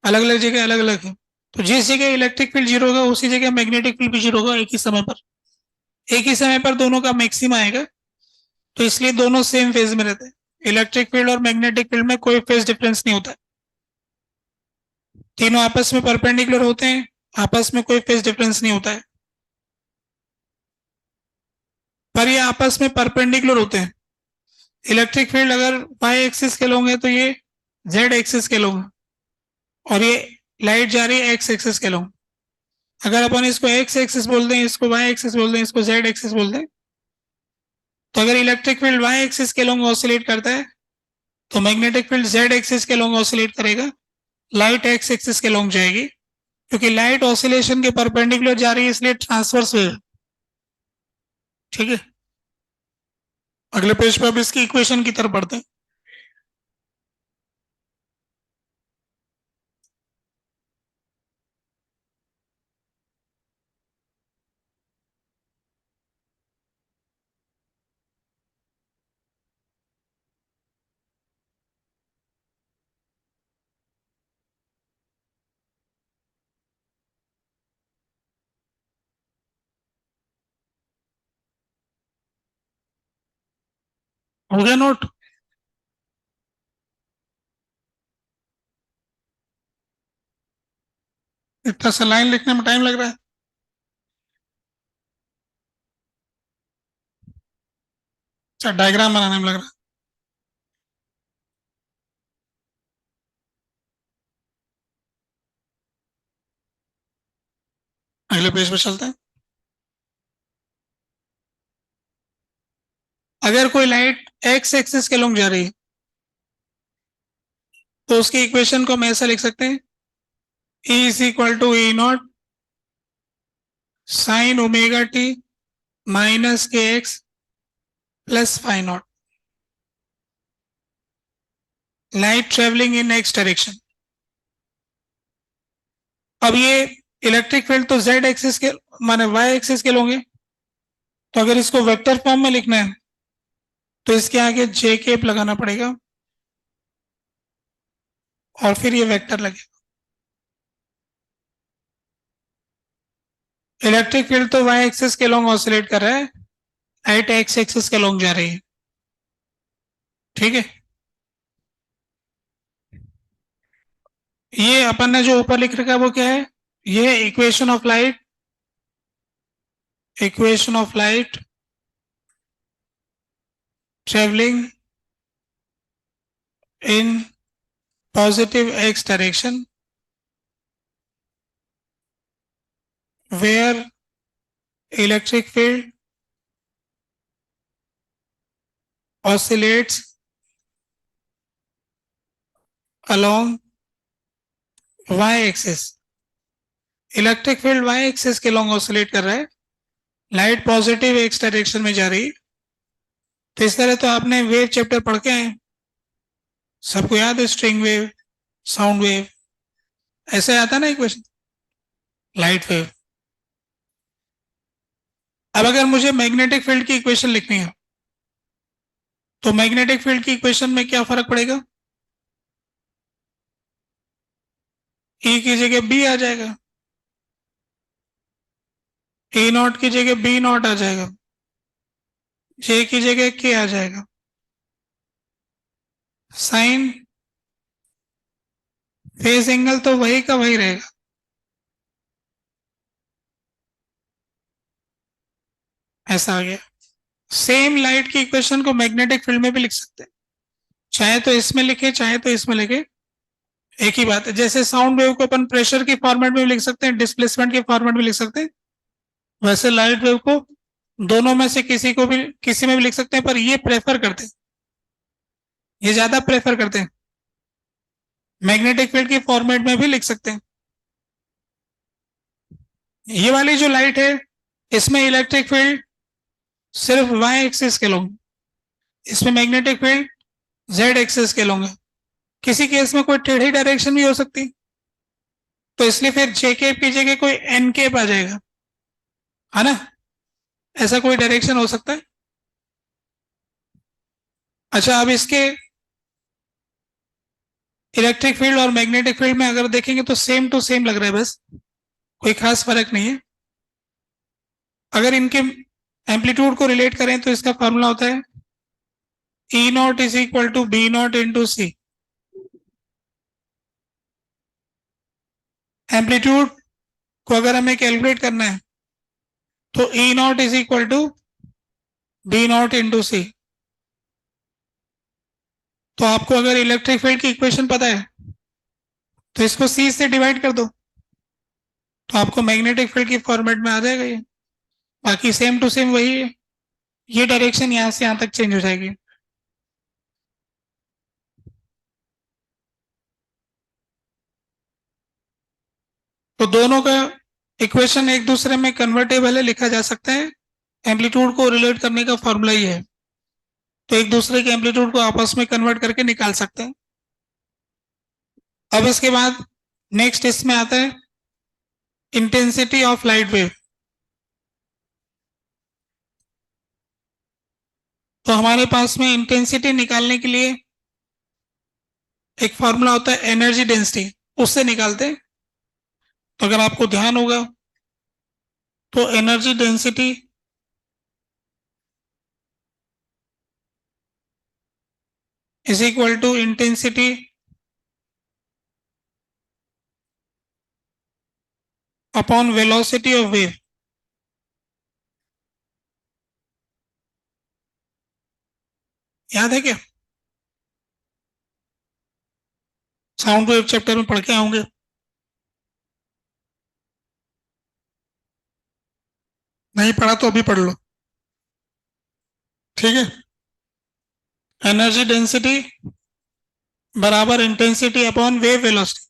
अलग अलग जगह अलग अलग है। तो जिस जगह इलेक्ट्रिक फील्ड जीरो होगा उसी जगह मैग्नेटिक फील्ड भी जीरो होगा एक ही समय पर। एक ही समय पर दोनों का मैक्सिमा आएगा, तो इसलिए दोनों सेम फेज में रहते हैं। इलेक्ट्रिक फील्ड और मैग्नेटिक फील्ड में कोई फेज डिफरेंस नहीं होता, तीनों आपस में परपेंडिकुलर होते हैं, आपस में कोई फेज डिफरेंस नहीं होता है। पर ये आपस में परपेंडिकुलर होते हैं। इलेक्ट्रिक फील्ड अगर वाई एक्सिस के लोगे तो ये जेड एक्सिस के लोगे, और ये लाइट जा रही है एक्स एक्सिस के लोग। अगर अपन इसको एक्स एक्सिस बोल दें, इसको वाई एक्सिस बोल दें, इसको जेड एक्सिस बोल दें, तो अगर इलेक्ट्रिक फील्ड वाई एक्सिस के लोग ऑसिलेट करता है तो मैग्नेटिक फील्ड जेड एक्सिस के लोग ऑसिलेट करेगा, लाइट एक्स एक्सिस के लोग जाएगी। क्योंकि लाइट ऑसिलेशन के परपेंडिकुलर जा रही है इसलिए ट्रांसवर्स वेव। ठीक है, अगले पेज पे अब इसकी इक्वेशन की तरफ बढ़ते हैं। हो गया नोट? इतना सा लाइन लिखने में टाइम लग रहा है। अच्छा, डायग्राम बनाने में लग रहा है। अगले पेज पे चलते हैं। अगर कोई लाइट एक्स एक्सिस के लॉन्ग जा रही है तो उसकी इक्वेशन को हम ऐसा लिख सकते हैं, E is equal to E not sine omega T minus K X plus phi not, light travelling in X direction. अब ये इलेक्ट्रिक फील्ड तो जेड एक्सिस के माने वाई एक्सिस के लोगे, तो अगर इसको वेक्टर फॉर्म में लिखना है तो इसके आगे जे केप लगाना पड़ेगा और फिर ये वेक्टर लगेगा। इलेक्ट्रिक फील्ड तो वाई एक्सिस के लॉन्ग ऑसिलेट कर रहा है, लाइट एक्स एक्सिस के लॉन्ग जा रही है। ठीक है, ये अपन ने जो ऊपर लिख रखा है वो क्या है? ये equation of light, equation of light travelling in positive x direction where electric field oscillates along y axis। Electric field y axis के लॉन्ग ऑसिलेट कर रहा है, लाइट पॉजिटिव एक्स डायरेक्शन में जा रही है। तो इस तरह तो आपने वेव चैप्टर पढ़ के आए, सबको याद है, स्ट्रिंग वेव, साउंड वेव, ऐसे आता ना इक्वेशन, लाइट वेव। अब अगर मुझे मैग्नेटिक फील्ड की इक्वेशन लिखनी है तो मैग्नेटिक फील्ड की इक्वेशन में क्या फर्क पड़ेगा? ई की जगह बी आ जाएगा, ए नॉट की जगह बी नॉट आ जाएगा, जे की जगह के आ जाएगा, साइन फेज एंगल तो वही का वही रहेगा। ऐसा आ गया। सेम लाइट की इक्वेशन को मैग्नेटिक फील्ड में भी लिख सकते हैं, चाहे तो इसमें लिखे चाहे तो इसमें लिखे, एक ही बात है। जैसे साउंड वेव को अपन प्रेशर के फॉर्मेट में भी लिख सकते हैं, डिस्प्लेसमेंट के फॉर्मेट में लिख सकते हैं, वैसे लाइट वेव को दोनों में से किसी को भी, किसी में भी लिख सकते हैं, पर ये प्रेफर करते हैं, ये ज्यादा प्रेफर करते हैं मैग्नेटिक फील्ड के फॉर्मेट में भी लिख सकते हैं। ये वाली जो लाइट है इसमें इलेक्ट्रिक फील्ड सिर्फ वाई एक्सिस के लोग, इसमें मैग्नेटिक फील्ड जेड एक्सिस के लोग हैं। किसी केस में कोई टेढ़ी डायरेक्शन भी हो सकती, तो इसलिए फिर जे केप की जगह कोई एन केप आ जाएगा, है ना, ऐसा कोई डायरेक्शन हो सकता है। अच्छा, अब इसके इलेक्ट्रिक फील्ड और मैग्नेटिक फील्ड में अगर देखेंगे तो सेम टू सेम लग रहा है, बस कोई खास फर्क नहीं है। अगर इनके एम्पलीट्यूड को रिलेट करें तो इसका फॉर्मूला होता है E not is equal to B not into C. Amplitude को अगर हमें कैलकुलेट करना है तो E not is equal to B not into C. तो आपको अगर इलेक्ट्रिक फील्ड की इक्वेशन पता है तो इसको सी से डिवाइड कर दो, तो आपको मैग्नेटिक फील्ड की फॉर्मेट में आ जाएगा ये। बाकी सेम टू सेम वही है, ये डायरेक्शन यहां से यहां तक चेंज हो जाएगी। तो तो दोनों का इक्वेशन एक दूसरे में कन्वर्टेबल है, लिखा जा सकता है। एम्पलीट्यूड को रिलेट करने का फॉर्मूला ही है, तो एक दूसरे के एम्पलीट्यूड को आपस में कन्वर्ट करके निकाल सकते हैं। अब इसके बाद नेक्स्ट इसमें आता है इंटेंसिटी ऑफ लाइट वेव। तो हमारे पास में इंटेंसिटी निकालने के लिए एक फॉर्मूला होता है एनर्जी डेंसिटी, उससे निकालते हैं। तो अगर आपको ध्यान होगा तो energy density is equal to intensity upon velocity of wave. याद है क्या? साउंड वेव चैप्टर में पढ़ के आओगे। नहीं पढ़ा तो अभी पढ़ लो, ठीक है। एनर्जी डेंसिटी बराबर इंटेंसिटी अपॉन वेव वेलोसिटी।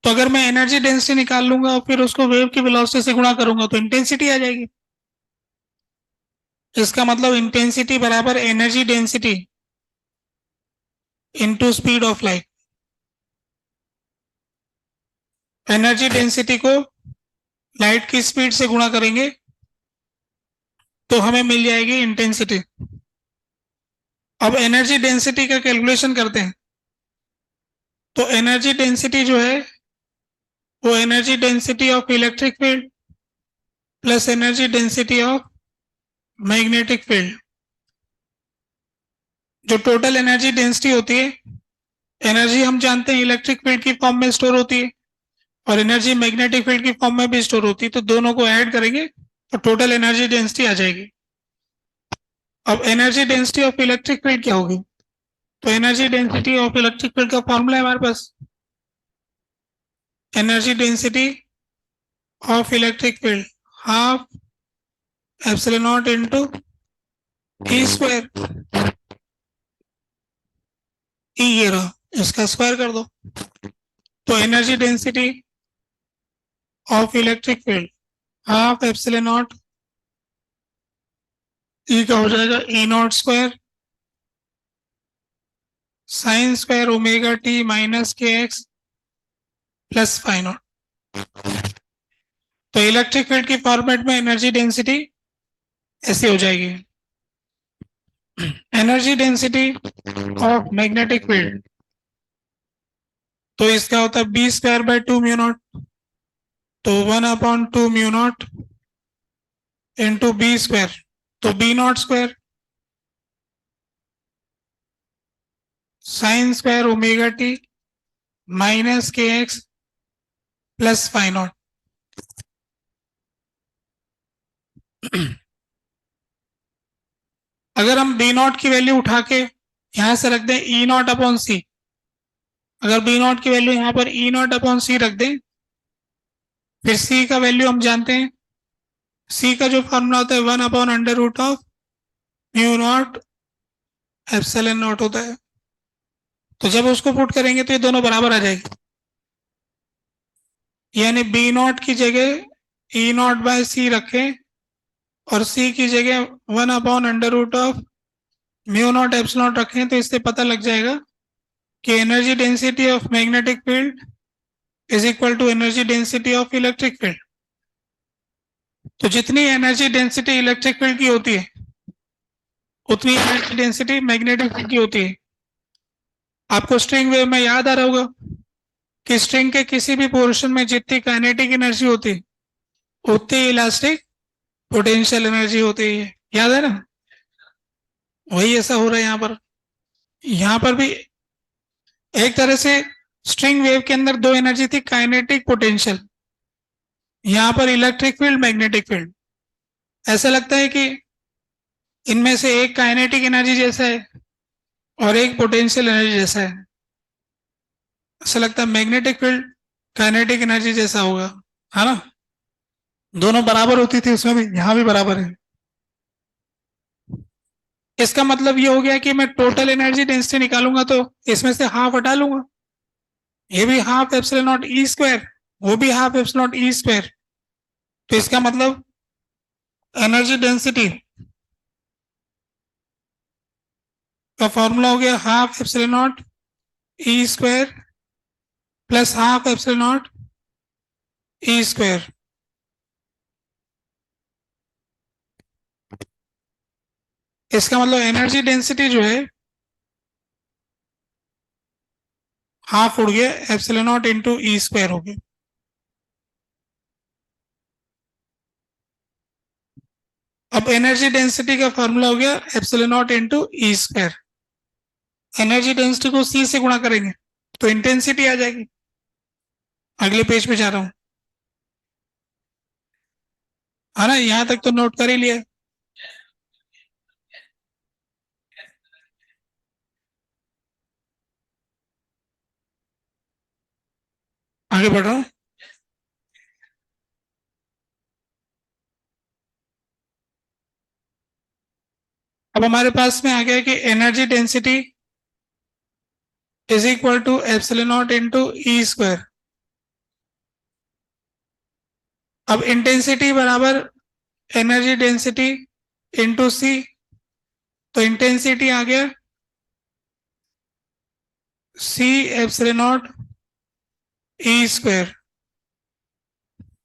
तो अगर मैं एनर्जी डेंसिटी निकाल लूंगा और फिर उसको वेव की वेलोसिटी से गुणा करूंगा तो इंटेंसिटी आ जाएगी। इसका मतलब इंटेंसिटी बराबर energy density into speed of light. Energy density को लाइट की स्पीड से गुणा करेंगे तो हमें मिल जाएगी इंटेंसिटी। अब एनर्जी डेंसिटी का कैलकुलेशन करते हैं। तो एनर्जी डेंसिटी जो है वो energy density of electric field plus energy density of magnetic field. जो टोटल एनर्जी डेंसिटी होती है, एनर्जी हम जानते हैं इलेक्ट्रिक फील्ड की फॉर्म में स्टोर होती है और एनर्जी मैग्नेटिक फील्ड की फॉर्म में भी स्टोर होती है। तो दोनों को ऐड करेंगे तो टोटल एनर्जी डेंसिटी आ जाएगी। अब energy density of electric field क्या होगी? तो energy density of electric field का फॉर्मूला है हमारे पास, energy density of electric field half epsilon not into E square. E ये रहा, इसका स्क्वायर कर दो। तो energy density of electric field half epsilon not E का हो जाएगा E not square sine square omega T minus K X plus phi not. तो इलेक्ट्रिक फील्ड की फॉर्मेट में एनर्जी डेंसिटी ऐसी हो जाएगी। Energy density of magnetic field तो इसका होता है B square by 2 mu not. तो 1/2 mu not into B square, तो B not square sine square omega T minus K X plus phi not. अगर हम बी नॉट की वैल्यू उठा के यहां से रख दें ई नॉट अपॉन सी, अगर बी नॉट की वैल्यू यहां पर ई नॉट अपॉन सी रख दें, फिर सी का वैल्यू हम जानते हैं, सी का जो फॉर्मूला होता है 1/√ऑफ म्यू नॉट एप्सिलॉन नॉट होता है। तो जब उसको पुट करेंगे तो ये दोनों बराबर आ जाएगी, यानी बी नॉट की जगह ई नॉट बाय सी रखें और सी की जगह 1/√ऑफ म्यू नॉट एप्सिलॉन नॉट रखें, तो इससे पता लग जाएगा कि energy density of magnetic field is equal to energy density of electric field. तो जितनी एनर्जी डेंसिटी इलेक्ट्रिक फील्ड की होती है उतनी एनर्जी डेंसिटी मैग्नेटिक फील्ड की होती है। आपको स्ट्रिंग वेव में याद आ रहा होगा कि स्ट्रिंग के किसी भी पोर्शन में जितनी काइनेटिक एनर्जी होती है उतनी इलास्टिक पोटेंशियल एनर्जी होती है, याद है ना? वही ऐसा हो रहा है यहाँ पर भी एक तरह से स्ट्रिंग वेव के अंदर दो एनर्जी थी, काइनेटिक पोटेंशियल। यहाँ पर इलेक्ट्रिक फील्ड मैग्नेटिक फील्ड। ऐसा लगता है कि इनमें से एक काइनेटिक एनर्जी जैसा है और एक पोटेंशियल एनर्जी जैसा है। ऐसा लगता है मैग्नेटिक फील्ड काइनेटिक एनर्जी जैसा होगा, है ना? दोनों बराबर होती थी उसमें भी, यहां भी बराबर है। इसका मतलब ये हो गया कि मैं टोटल एनर्जी डेंसिटी निकालूंगा तो इसमें से हाफ हटा लूंगा, ये भी half epsilon not E square, वो भी half epsilon not E square. तो इसका मतलब एनर्जी डेंसिटी का फॉर्मूला हो गया half epsilon not E square plus half epsilon not E square. इसका मतलब एनर्जी डेंसिटी जो है हाफ उड़ गया, epsilon not into E square हो गया। अब एनर्जी डेंसिटी का फॉर्मूला हो गया epsilon not into E square. Energy density को सी से गुणा करेंगे तो इंटेंसिटी आ जाएगी। अगले पेज पे जा रहा हूं, है ना, यहां तक तो नोट कर ही लिया। आगे बढ़ रहा हूं। अब हमारे पास में आ गया कि energy density is equal to epsilon not into E square. अब इंटेंसिटी बराबर एनर्जी डेंसिटी इंटू सी, तो इंटेंसिटी आ गया C epsilon not E square.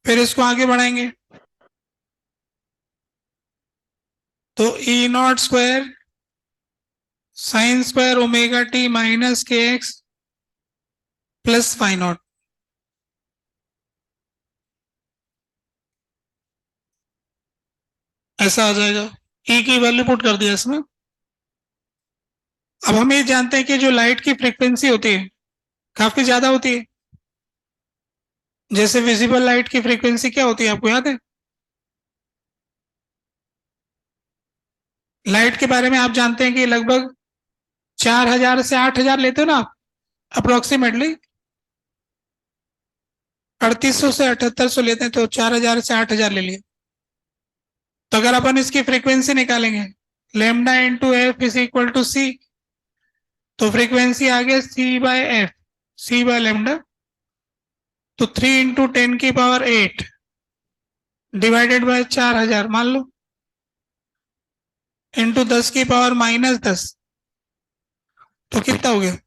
फिर इसको आगे बढ़ाएंगे तो E not square sine square omega T minus K X plus phi not. ऐसा आ जाएगा। ई की वैल्यू पुट कर दिया इसमें। अब हम ये जानते हैं कि जो लाइट की फ्रीक्वेंसी होती है काफी ज्यादा होती है। जैसे विजिबल लाइट की फ्रीक्वेंसी क्या होती है आपको याद है? लाइट के बारे में आप जानते हैं कि लगभग 4000 से 8000 लेते हो ना आप, अप्रोक्सीमेटली 3800 से 7800 लेते हैं, तो 4000 से 8000 ले लिए। तो अगर अपन इसकी फ्रीक्वेंसी निकालेंगे lambda into F is equal to C, तो फ्रीक्वेंसी आ गया C by F, C by lambda. तो 3 इंटू 10⁸ डिवाइडेड बाय 4000 मान लो, इंटू 10⁻−10, तो कितना हो गया?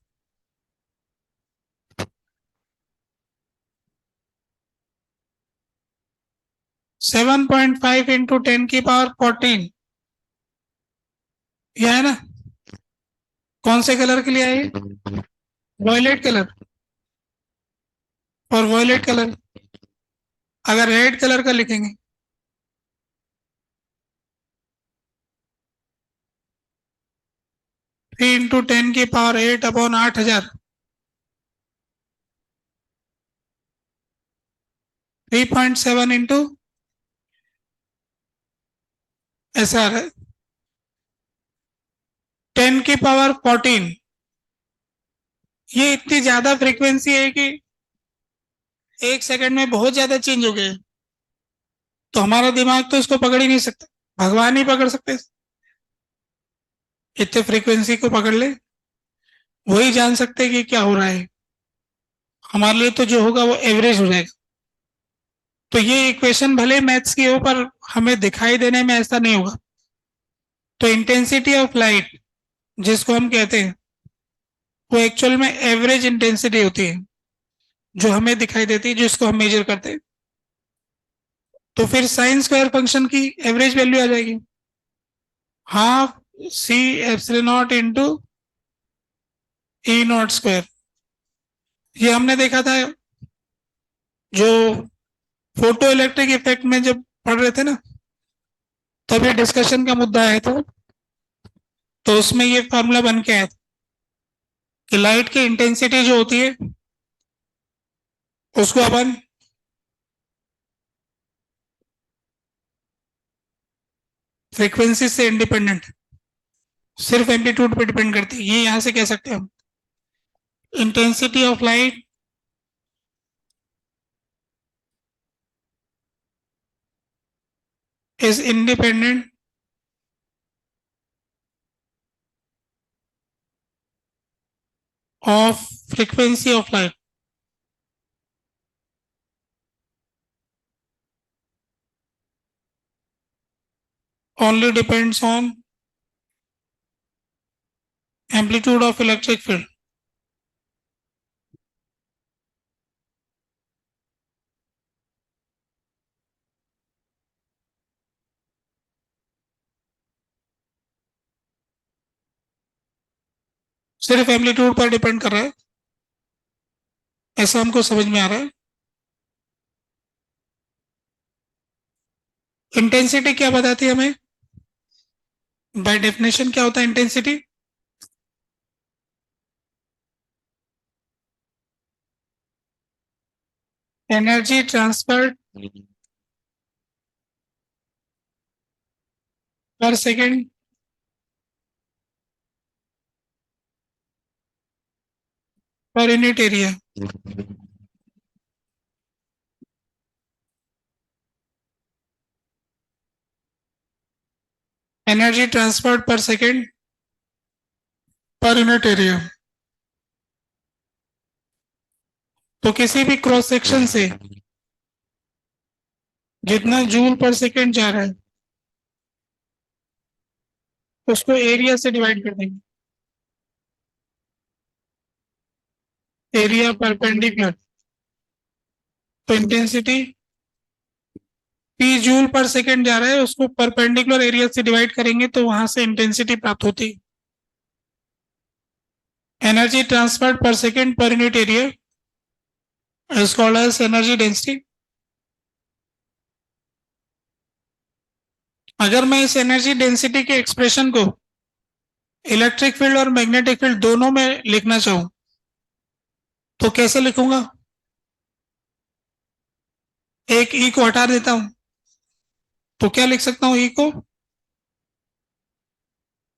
7.5 इंटू 10⁻14। यह है ना? कौन से कलर के लिए है? Violet colour. और वॉयलेट कलर अगर रेड कलर का लिखेंगे 3 इंटू 10⁸ अपॉन 8000, 3.7 इंटू ऐसा आ रहा है 10⁻14। ये इतनी ज्यादा फ्रीक्वेंसी है कि एक सेकंड में बहुत ज्यादा चेंज हो गए। तो हमारा दिमाग तो इसको पकड़ ही नहीं सकता, भगवान ही पकड़ सकते। इतने फ्रीक्वेंसी को पकड़ ले वही जान सकते कि क्या हो रहा है। हमारे लिए तो जो होगा वो एवरेज हो जाएगा। तो ये इक्वेशन भले मैथ्स की हो पर हमें दिखाई देने में ऐसा नहीं होगा। तो इंटेंसिटी ऑफ लाइट जिसको हम कहते हैं वो एक्चुअल में एवरेज इंटेंसिटी होती है जो हमें दिखाई देती है, जिसको हम मेजर करते हैं। तो फिर साइन स्क्वायर फंक्शन की एवरेज वैल्यू आ जाएगी half C epsilon not into E not square. ये हमने देखा था जो फोटो इलेक्ट्रिक इफेक्ट में जब पढ़ रहे थे ना, तभी डिस्कशन का मुद्दा आया था। तो उसमें ये फॉर्मूला बन के आया था कि लाइट की इंटेंसिटी जो होती है उसको अपन फ्रीक्वेंसी से इंडिपेंडेंट सिर्फ एम्पलीट्यूड पे डिपेंड करती है। ये यहां से कह सकते हैं हम intensity of light is independent of frequency of light. only depends on amplitude of electric field. सिर्फ एम्पलीट्यूड पर डिपेंड कर रहा है, ऐसा हमको समझ में आ रहा है। इंटेंसिटी क्या बताती है हमें? बाय डेफिनेशन क्या होता है इंटेंसिटी? एनर्जी ट्रांसफर पर second per unit area. Energy transferred per second per unit area. तो किसी भी क्रॉस सेक्शन से जितना जूल पर सेकेंड जा रहा है उसको एरिया से डिवाइड कर देंगे, एरिया परपेंडिकुलर। तो इंटेंसिटी पी जूल पर सेकेंड जा रहा है, उसको परपेंडिकुलर एरिया से डिवाइड करेंगे तो वहां से इंटेंसिटी प्राप्त होती है। Energy transferred per second per unit area is called as energy density. अगर मैं इस एनर्जी डेंसिटी के एक्सप्रेशन को इलेक्ट्रिक फील्ड और मैग्नेटिक फील्ड दोनों में लिखना चाहूं तो कैसे लिखूंगा? एक ई को हटा देता हूं तो क्या लिख सकता हूं? ई को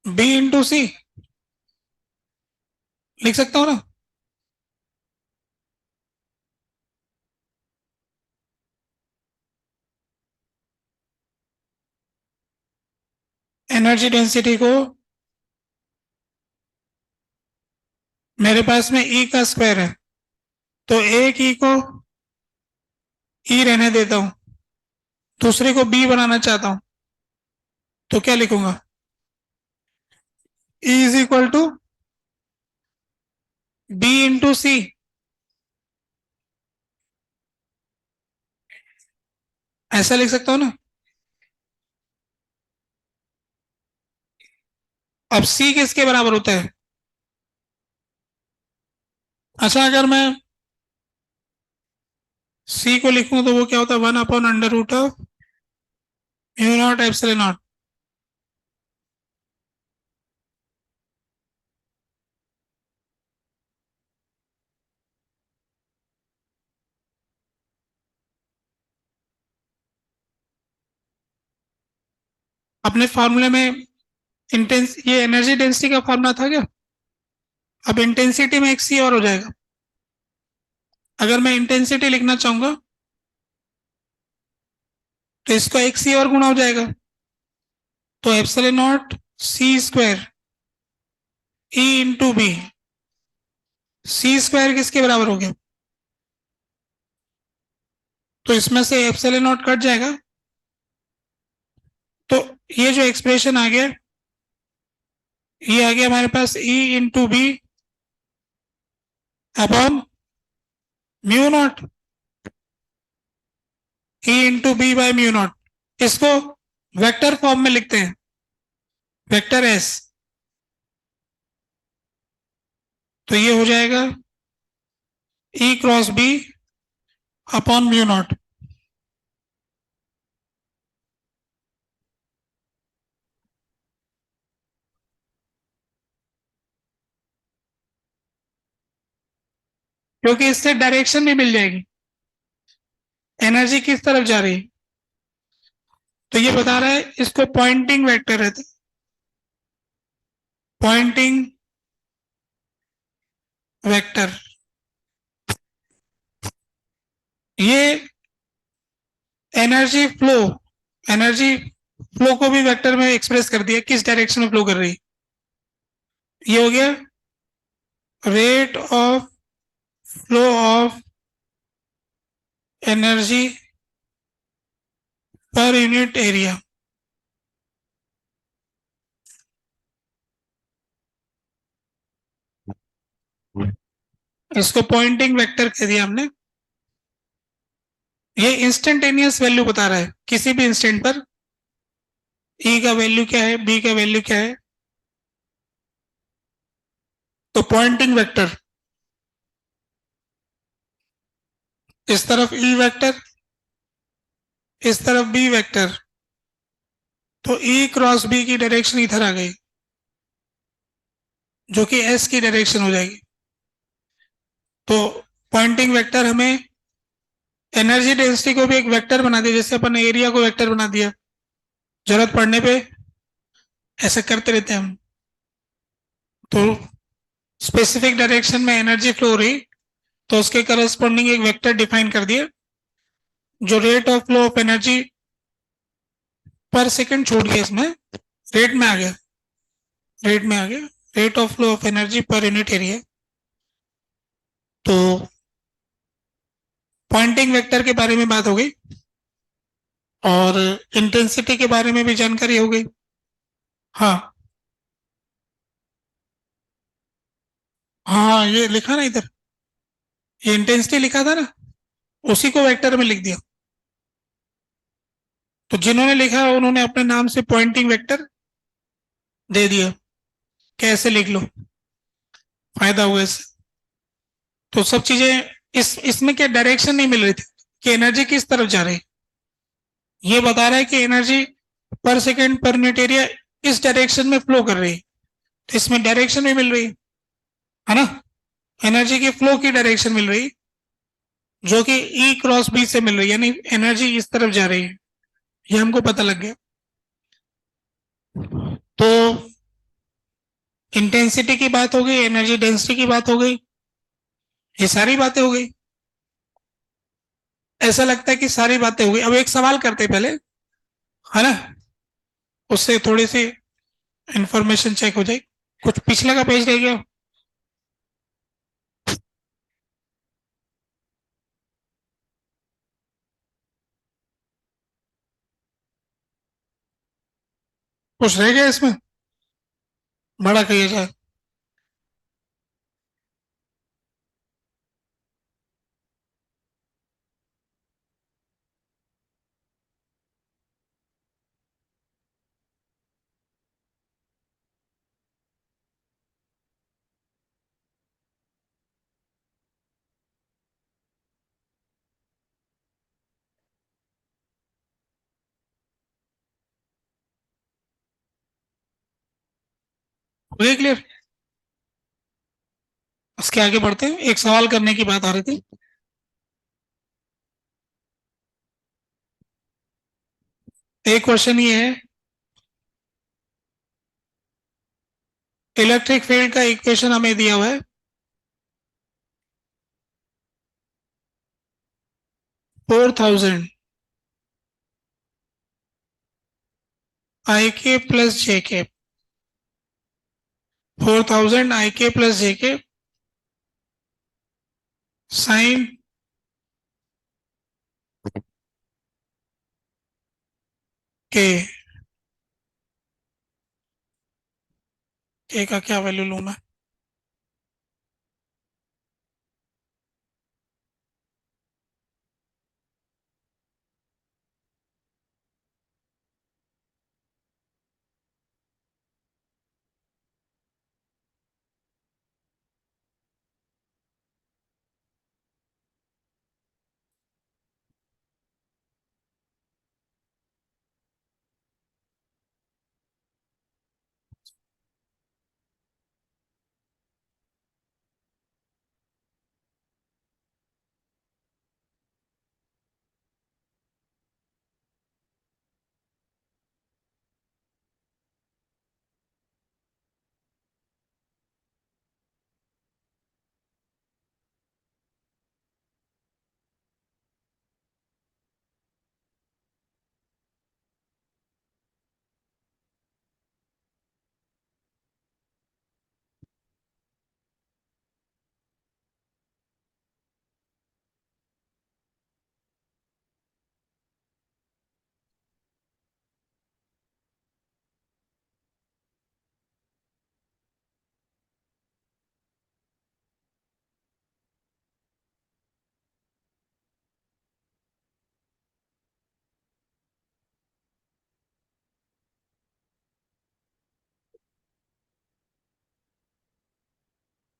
बी इंटू सी लिख सकता हूं ना? एनर्जी डेंसिटी को मेरे पास में ई का स्क्वायर है तो एक ई को ई रहने देता हूं, दूसरे को बी बनाना चाहता हूं तो क्या लिखूंगा? E is equal to B into C. ऐसा लिख सकता हूं ना? अब सी किसके बराबर होता है? अच्छा, अगर मैं सी को लिखूं तो वो क्या होता है? 1/√ऑफ म्यू नॉट एप्सिलॉन नॉट। अपने फॉर्मूले में इंटेंस ये एनर्जी डेंसिटी का फॉर्मूला था क्या? अब इंटेंसिटी में एक सी और हो जाएगा। अगर मैं इंटेंसिटी लिखना चाहूंगा तो इसको एक सी और गुणा हो जाएगा, तो epsilon not C square E into B. C square किसके बराबर हो गया? तो इसमें से एप्सिलॉन नॉट कट जाएगा, तो ये जो एक्सप्रेशन आ गया ये आ गया हमारे पास E into B upon mu not E into B by mu not. इसको वेक्टर फॉर्म में लिखते हैं, वेक्टर एस। तो ये हो जाएगा E cross B upon mu not. क्योंकि इससे डायरेक्शन भी मिल जाएगी, एनर्जी किस तरफ जा रही है। तो ये बता रहा है इसको पॉइंटिंग वेक्टर रहते, पॉइंटिंग वेक्टर। ये एनर्जी फ्लो, एनर्जी फ्लो को भी वेक्टर में एक्सप्रेस कर दिया, किस डायरेक्शन में फ्लो कर रही है। ये हो गया rate of flow of energy पर यूनिट एरिया। इसको पॉइंटिंग वेक्टर कह दिया हमने। ये इंस्टेंटेनियस वैल्यू बता रहा है किसी भी इंस्टेंट पर ई का वैल्यू क्या है, बी का वैल्यू क्या है। तो पॉइंटिंग वेक्टर, इस तरफ ई वेक्टर, इस तरफ बी वेक्टर, तो ई क्रॉस बी की डायरेक्शन इधर आ गई, जो कि एस की डायरेक्शन हो जाएगी। तो पॉइंटिंग वेक्टर हमें एनर्जी डेंसिटी को भी एक वेक्टर बना दिया, जैसे अपन एरिया को वेक्टर बना दिया। जरूरत पड़ने पे ऐसा करते रहते हैं हम। तो स्पेसिफिक डायरेक्शन में एनर्जी फ्लो हो रही, तो उसके करस्पॉन्डिंग एक वेक्टर डिफाइन कर दिया, जो rate of flow of energy पर सेकंड छूट गया, इसमें रेट में आ गया, रेट में आ गया, rate of flow of energy पर यूनिट एरिया। तो पॉइंटिंग वेक्टर के बारे में बात हो गई और इंटेंसिटी के बारे में भी जानकारी हो गई। हाँ हाँ, ये लिखा ना इधर, ये इंटेंसिटी लिखा था ना, उसी को वेक्टर में लिख दिया। तो जिन्होंने लिखा उन्होंने अपने नाम से पॉइंटिंग वेक्टर दे दिया, कैसे लिख लो, फायदा हुआ इससे। तो सब चीजें इसमें क्या डायरेक्शन नहीं मिल रही थी कि एनर्जी किस तरफ जा रही है, ये बता रहा है कि एनर्जी पर सेकेंड पर यूनिट एरिया इस डायरेक्शन में फ्लो कर रही है। तो इसमें डायरेक्शन भी मिल रही है ना, एनर्जी की फ्लो की डायरेक्शन मिल रही, जो कि ई क्रॉस बी से मिल रही है, यानी एनर्जी इस तरफ जा रही है, ये हमको पता लग गया। तो इंटेंसिटी की बात हो गई, एनर्जी डेंसिटी की बात हो गई, ये सारी बातें हो गई। ऐसा लगता है कि सारी बातें हो गई। अब एक सवाल करते पहले, है ना, उससे थोड़ी सी इंफॉर्मेशन चेक हो जाए। कुछ पिछले का पेज रह गया, कुछ रह गया इसमें, बड़ा कहिए जाए। हो गया क्लियर? इसके आगे बढ़ते हैं, एक सवाल करने की बात आ रही थी। एक क्वेश्चन ये है, इलेक्ट्रिक फील्ड का इक्वेशन हमें दिया हुआ है 4000 आई के प्लस जे के, 4000 आई के प्लस जे के साइन के, के का क्या वैल्यू लूं मैं?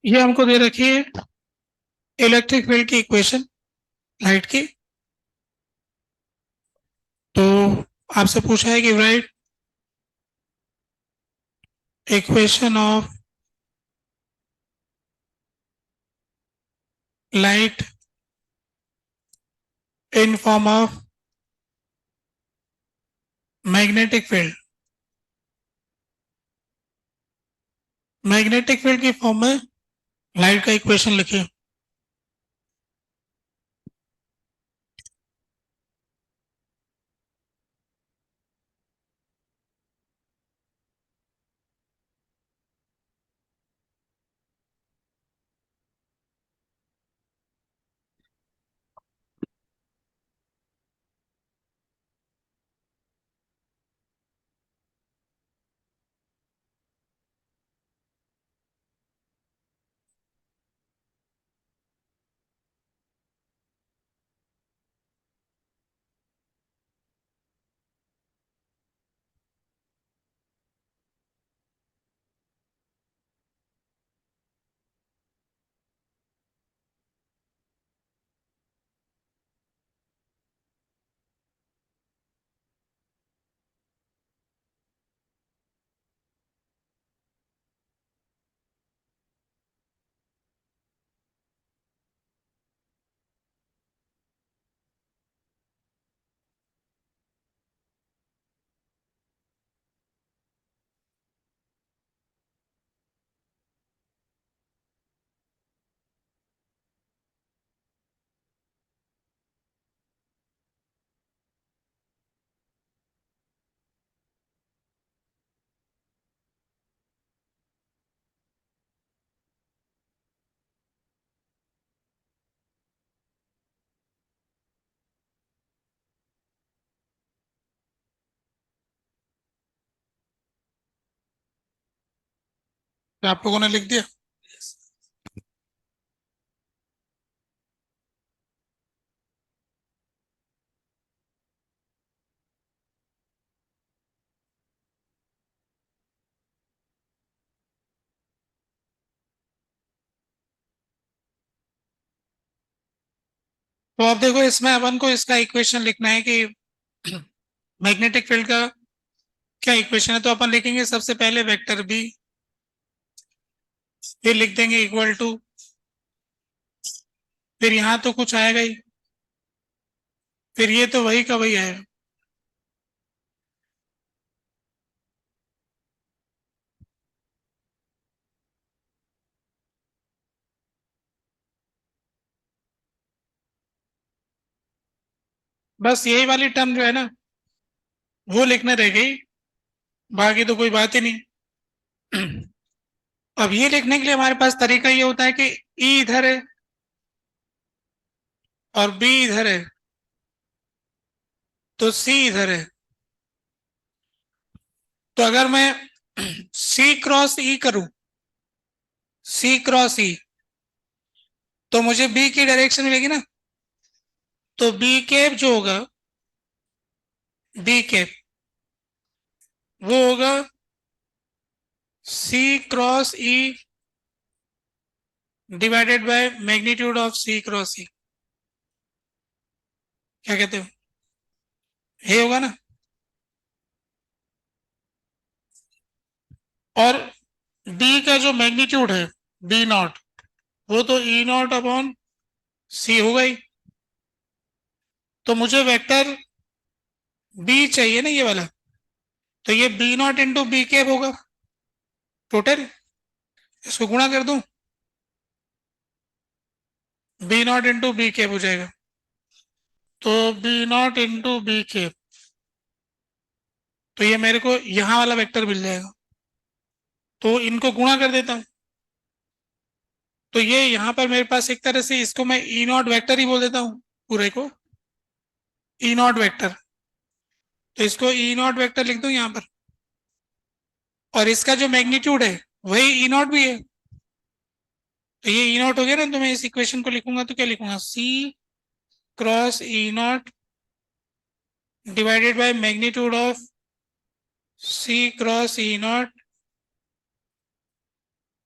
ये हमको दे रखी है इलेक्ट्रिक फील्ड की इक्वेशन लाइट की। तो आपसे पूछा है कि right equation of light in form of magnetic field. Magnetic field की फॉर्म में लाइट का इक्वेशन लिखिए। तो आप लोगों ने लिख दिया। तो अब देखो इसमें अपन को इसका इक्वेशन लिखना है कि मैग्नेटिक फील्ड का क्या इक्वेशन है। तो अपन लिखेंगे सबसे पहले वेक्टर बी, फिर लिख देंगे इक्वल टू, फिर यहां तो कुछ आएगा ही, फिर ये तो वही का वही आएगा। बस यही वाली टर्म जो है ना वो लिखने रह गई, बाकी तो कोई बात ही नहीं। अब ये लिखने के लिए हमारे पास तरीका ये होता है कि ई इधर है और बी इधर है, तो सी इधर है। तो अगर मैं सी क्रॉस ई करूं, सी क्रॉस ई, तो मुझे बी की डायरेक्शन मिलेगी ना। तो बी कैप जो होगा, बी कैप वो होगा C cross E divided by magnitude of C cross E. क्या कहते हो, ये होगा ना। और बी का जो मैग्नीट्यूड है बी नॉट, वो तो ई नॉट अपॉन सी होगा ही। तो मुझे वेक्टर बी चाहिए ना ये वाला, तो ये B not into B cap होगा टोटल। इसको गुणा कर दूं, B not into B cap हो जाएगा। तो B not into B cap, तो ये मेरे को यहां वाला वेक्टर मिल जाएगा। तो इनको गुणा कर देता हूं, तो ये यहां पर मेरे पास एक तरह से इसको मैं ई नॉट वैक्टर ही बोल देता हूं, पूरे को ई नॉट वैक्टर। तो इसको ई नॉट वैक्टर लिख दूं यहां पर, और इसका जो मैग्नीट्यूड है वही ई नॉट भी है। तो ये ई नॉट हो गया ना, तो मैं इस इक्वेशन को लिखूंगा तो क्या लिखूंगा, C cross E not divided by magnitude of C cross E not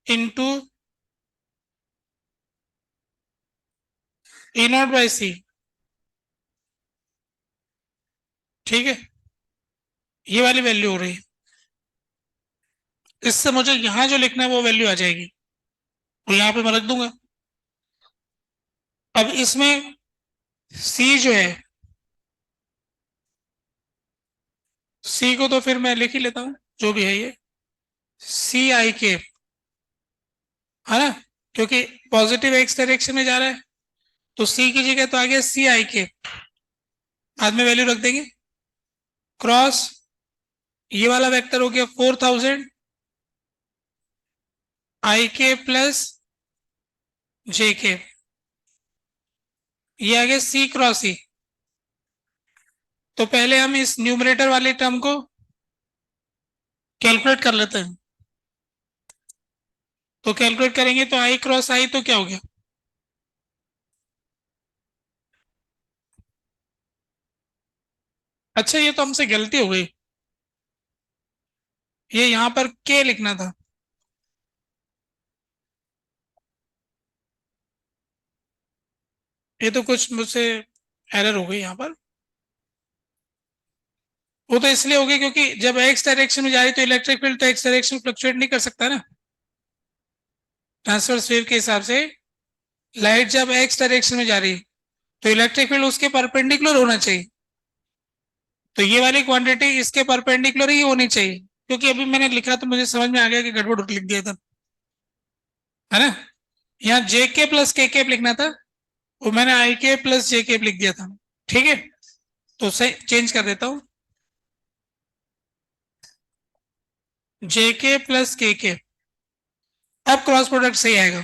into E not by C, ठीक है, ये वाली वैल्यू हो रही है। इससे मुझे यहां जो लिखना है वो वैल्यू आ जाएगी, तो यहां पे मैं रख दूंगा। अब इसमें सी जो है, सी को तो फिर मैं लिख ही लेता हूं, जो भी है ये सी आई के, है ना, क्योंकि पॉजिटिव एक्स डायरेक्शन में जा रहा है, तो सी की जगह तो आ गया सी आई के, बाद में वैल्यू रख देंगे। क्रॉस ये वाला वेक्टर हो गया 4000 आई के प्लस जे के, ये आ गया सी क्रॉस ई। तो पहले हम इस न्यूमरेटर वाले टर्म को कैलकुलेट कर लेते हैं। तो कैलकुलेट करेंगे तो आई क्रॉस आई तो क्या हो गया, अच्छा ये तो हमसे गलती हो गई, ये यहां पर के लिखना था, ये तो कुछ मुझसे एरर हो गई यहां पर। वो तो इसलिए हो गई क्योंकि जब एक्स डायरेक्शन में जा रही तो इलेक्ट्रिक फील्ड तो एक्स डायरेक्शन फ्लक्चुएट नहीं कर सकता ना, ट्रांसवर्स वेव के हिसाब से लाइट जब एक्स डायरेक्शन में जा रही तो इलेक्ट्रिक फील्ड उसके परपेंडिकुलर होना चाहिए, तो ये वाली क्वांटिटी इसके परपेंडिकुलर ही होनी चाहिए, क्योंकि अभी मैंने लिखा तो मुझे समझ में आ गया कि गड़बड़ लिख दिया था, है ना। यहाँ जे के प्लस के केप लिखना था, वो मैंने आई के प्लस जे केप लिख दिया था, ठीक है। तो सही चेंज कर देता हूं, जे के प्लस के, अब क्रॉस प्रोडक्ट सही आएगा।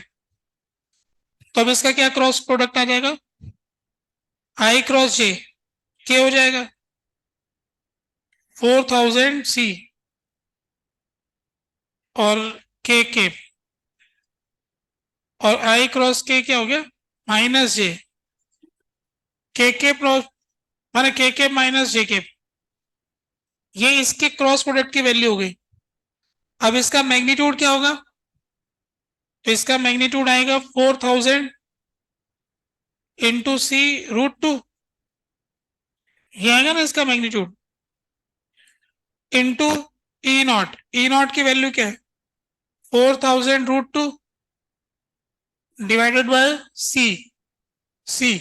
तो अब इसका क्या क्रॉस प्रोडक्ट आ जाएगा, आई क्रॉस जे के हो जाएगा 4000 सी और के, और आई क्रॉस के क्या हो गया माइनस जे, के माने के माइनस जे के, ये इसके क्रॉस प्रोडक्ट की वैल्यू हो गई। अब इसका मैग्नीट्यूड क्या होगा, तो इसका मैग्नीट्यूड आएगा 4000 इंटू सी √2, ये आएगा ना इसका मैग्नीट्यूड, इंटू ई नॉट की वैल्यू क्या है 4000 √2 डिवाइडेड बाय सी, सी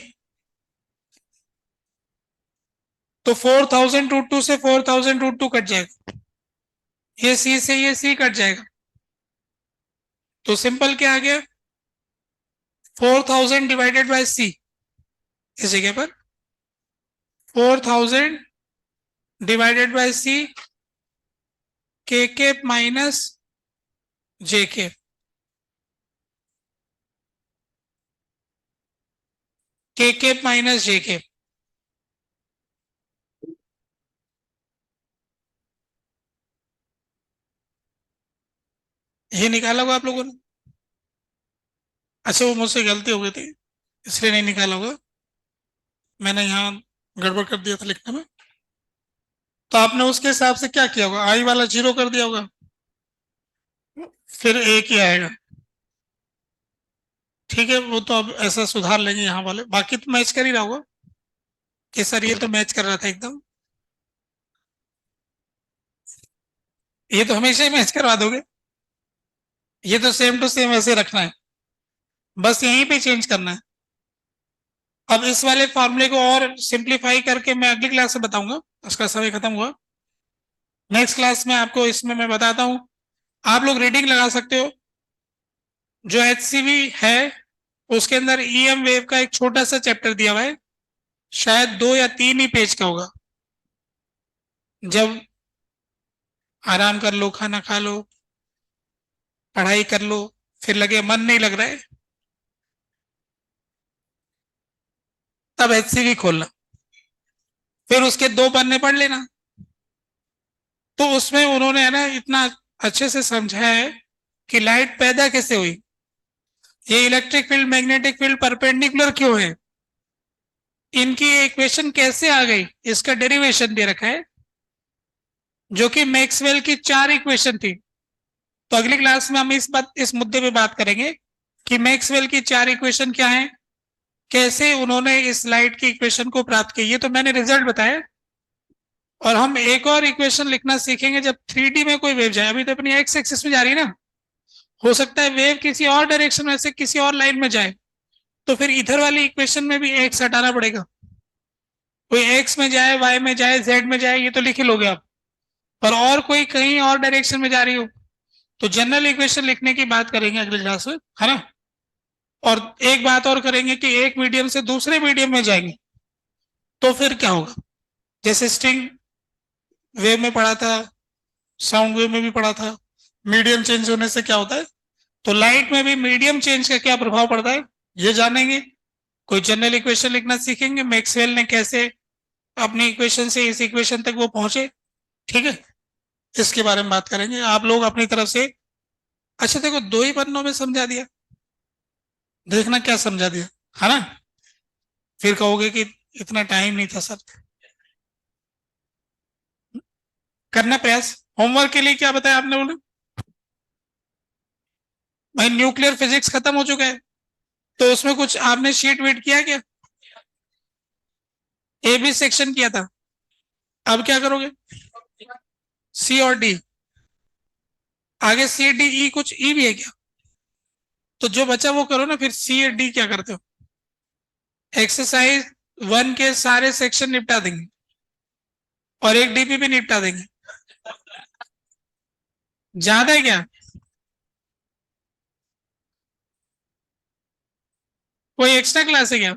तो 4000 √2 से 4000 √2 कट जाएगा, ये सी से ये सी कट जाएगा, तो सिंपल क्या आ गया 4000 डिवाइडेड बाय सी, इस जगह पर 4000 डिवाइडेड बाय सी के माइनस जे के माइनस जे के, ये निकाला होगा आप लोगों ने, अच्छा वो मुझसे गलती हो गई थी इसलिए नहीं निकाला होगा, मैंने यहाँ गड़बड़ कर दिया था लिखने में। तो आपने उसके हिसाब से क्या किया होगा, आई वाला 0 कर दिया होगा, फिर एक ही आएगा, ठीक है। वो तो अब ऐसा सुधार लेंगे यहाँ वाले, बाकी तो मैच कर ही रहा होगा कि सर ये तो मैच कर रहा था एकदम, ये तो हमेशा ही मैच करवा दोगे, ये तो सेम टू सेम ऐसे रखना है, बस यहीं पे चेंज करना है। अब इस वाले फॉर्मूले को और सिंप्लीफाई करके मैं अगली क्लास में बताऊंगा, उसका समय खत्म हुआ, नेक्स्ट क्लास में आपको इसमें मैं बताता हूं। आप लोग रीडिंग लगा सकते हो, जो HCV है उसके अंदर EM वेव का एक छोटा सा चैप्टर दिया हुआ है, शायद 2 या 3 ही पेज का होगा, जब आराम कर लो, खाना खा लो, पढ़ाई कर लो, फिर लगे मन नहीं लग रहा है, तब HCV खोलना, फिर उसके 2 पन्ने पढ़ लेना। तो उसमें उन्होंने है ना इतना अच्छे से समझाया है कि लाइट पैदा कैसे हुई, ये electric field magnetic field perpendicular क्यों है, इनकी इक्वेशन कैसे आ गई, इसका डेरिवेशन दे रखा है, जो कि मैक्सवेल की 4 इक्वेशन थी। तो अगली क्लास में हम इस मुद्दे पे बात करेंगे कि मैक्सवेल की 4 इक्वेशन क्या है, कैसे उन्होंने इस लाइट की इक्वेशन को प्राप्त किया, ये तो मैंने रिजल्ट बताया। और हम एक और इक्वेशन लिखना सीखेंगे जब 3D में कोई वेव जाए। अभी तो अपनी एक्स एक्सिस में जा रही है ना, हो सकता है वेव किसी और डायरेक्शन में से किसी और लाइन में जाए, तो फिर इधर वाली इक्वेशन में भी एक्स हटाना पड़ेगा। कोई एक्स में जाए, वाई में जाए, जेड में जाए, ये तो लिख ही लोगे आप। पर और कोई कहीं और डायरेक्शन में जा रही हो तो जनरल इक्वेशन लिखने की बात करेंगे अगले क्लास में, है ना। और एक बात और करेंगे कि एक मीडियम से दूसरे मीडियम में जाएंगे तो फिर क्या होगा। जैसे स्ट्रिंग वेव में पढ़ा था, साउंड वेव में भी पढ़ा था, मीडियम चेंज होने से क्या होता है। तो लाइट में भी मीडियम चेंज का क्या प्रभाव पड़ता है ये जानेंगे। कोई जनरल इक्वेशन लिखना सीखेंगे, मैक्सवेल ने कैसे अपनी इक्वेशन से इस इक्वेशन तक वो पहुंचे, ठीक है, इसके बारे में बात करेंगे। आप लोग अपनी तरफ से, अच्छा देखो 2 ही पन्नों में समझा दिया, देखना क्या समझा दिया, है ना। फिर कहोगे कि इतना टाइम नहीं था सर। करना प्रयास। होमवर्क के लिए क्या बताया आपने, बोले भाई न्यूक्लियर फिजिक्स खत्म हो चुका है, तो उसमें कुछ आपने शीट वीट किया क्या। ए बी सेक्शन किया था, अब क्या करोगे, सी और डी। आगे सी डी ई, कुछ ई भी है क्या। तो जो बचा वो करो ना, फिर सी और डी क्या करते हो। एक्सरसाइज 1 के सारे सेक्शन निपटा देंगे और एक डीपी भी निपटा देंगे। ज्यादा है क्या, कोई एक्स्ट्रा क्लास है क्या।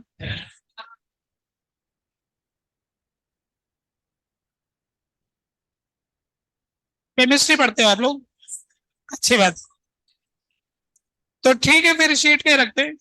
केमिस्ट्री पढ़ते हो आप लोग, अच्छी बात। तो ठीक है फिर शीट के रखते हैं।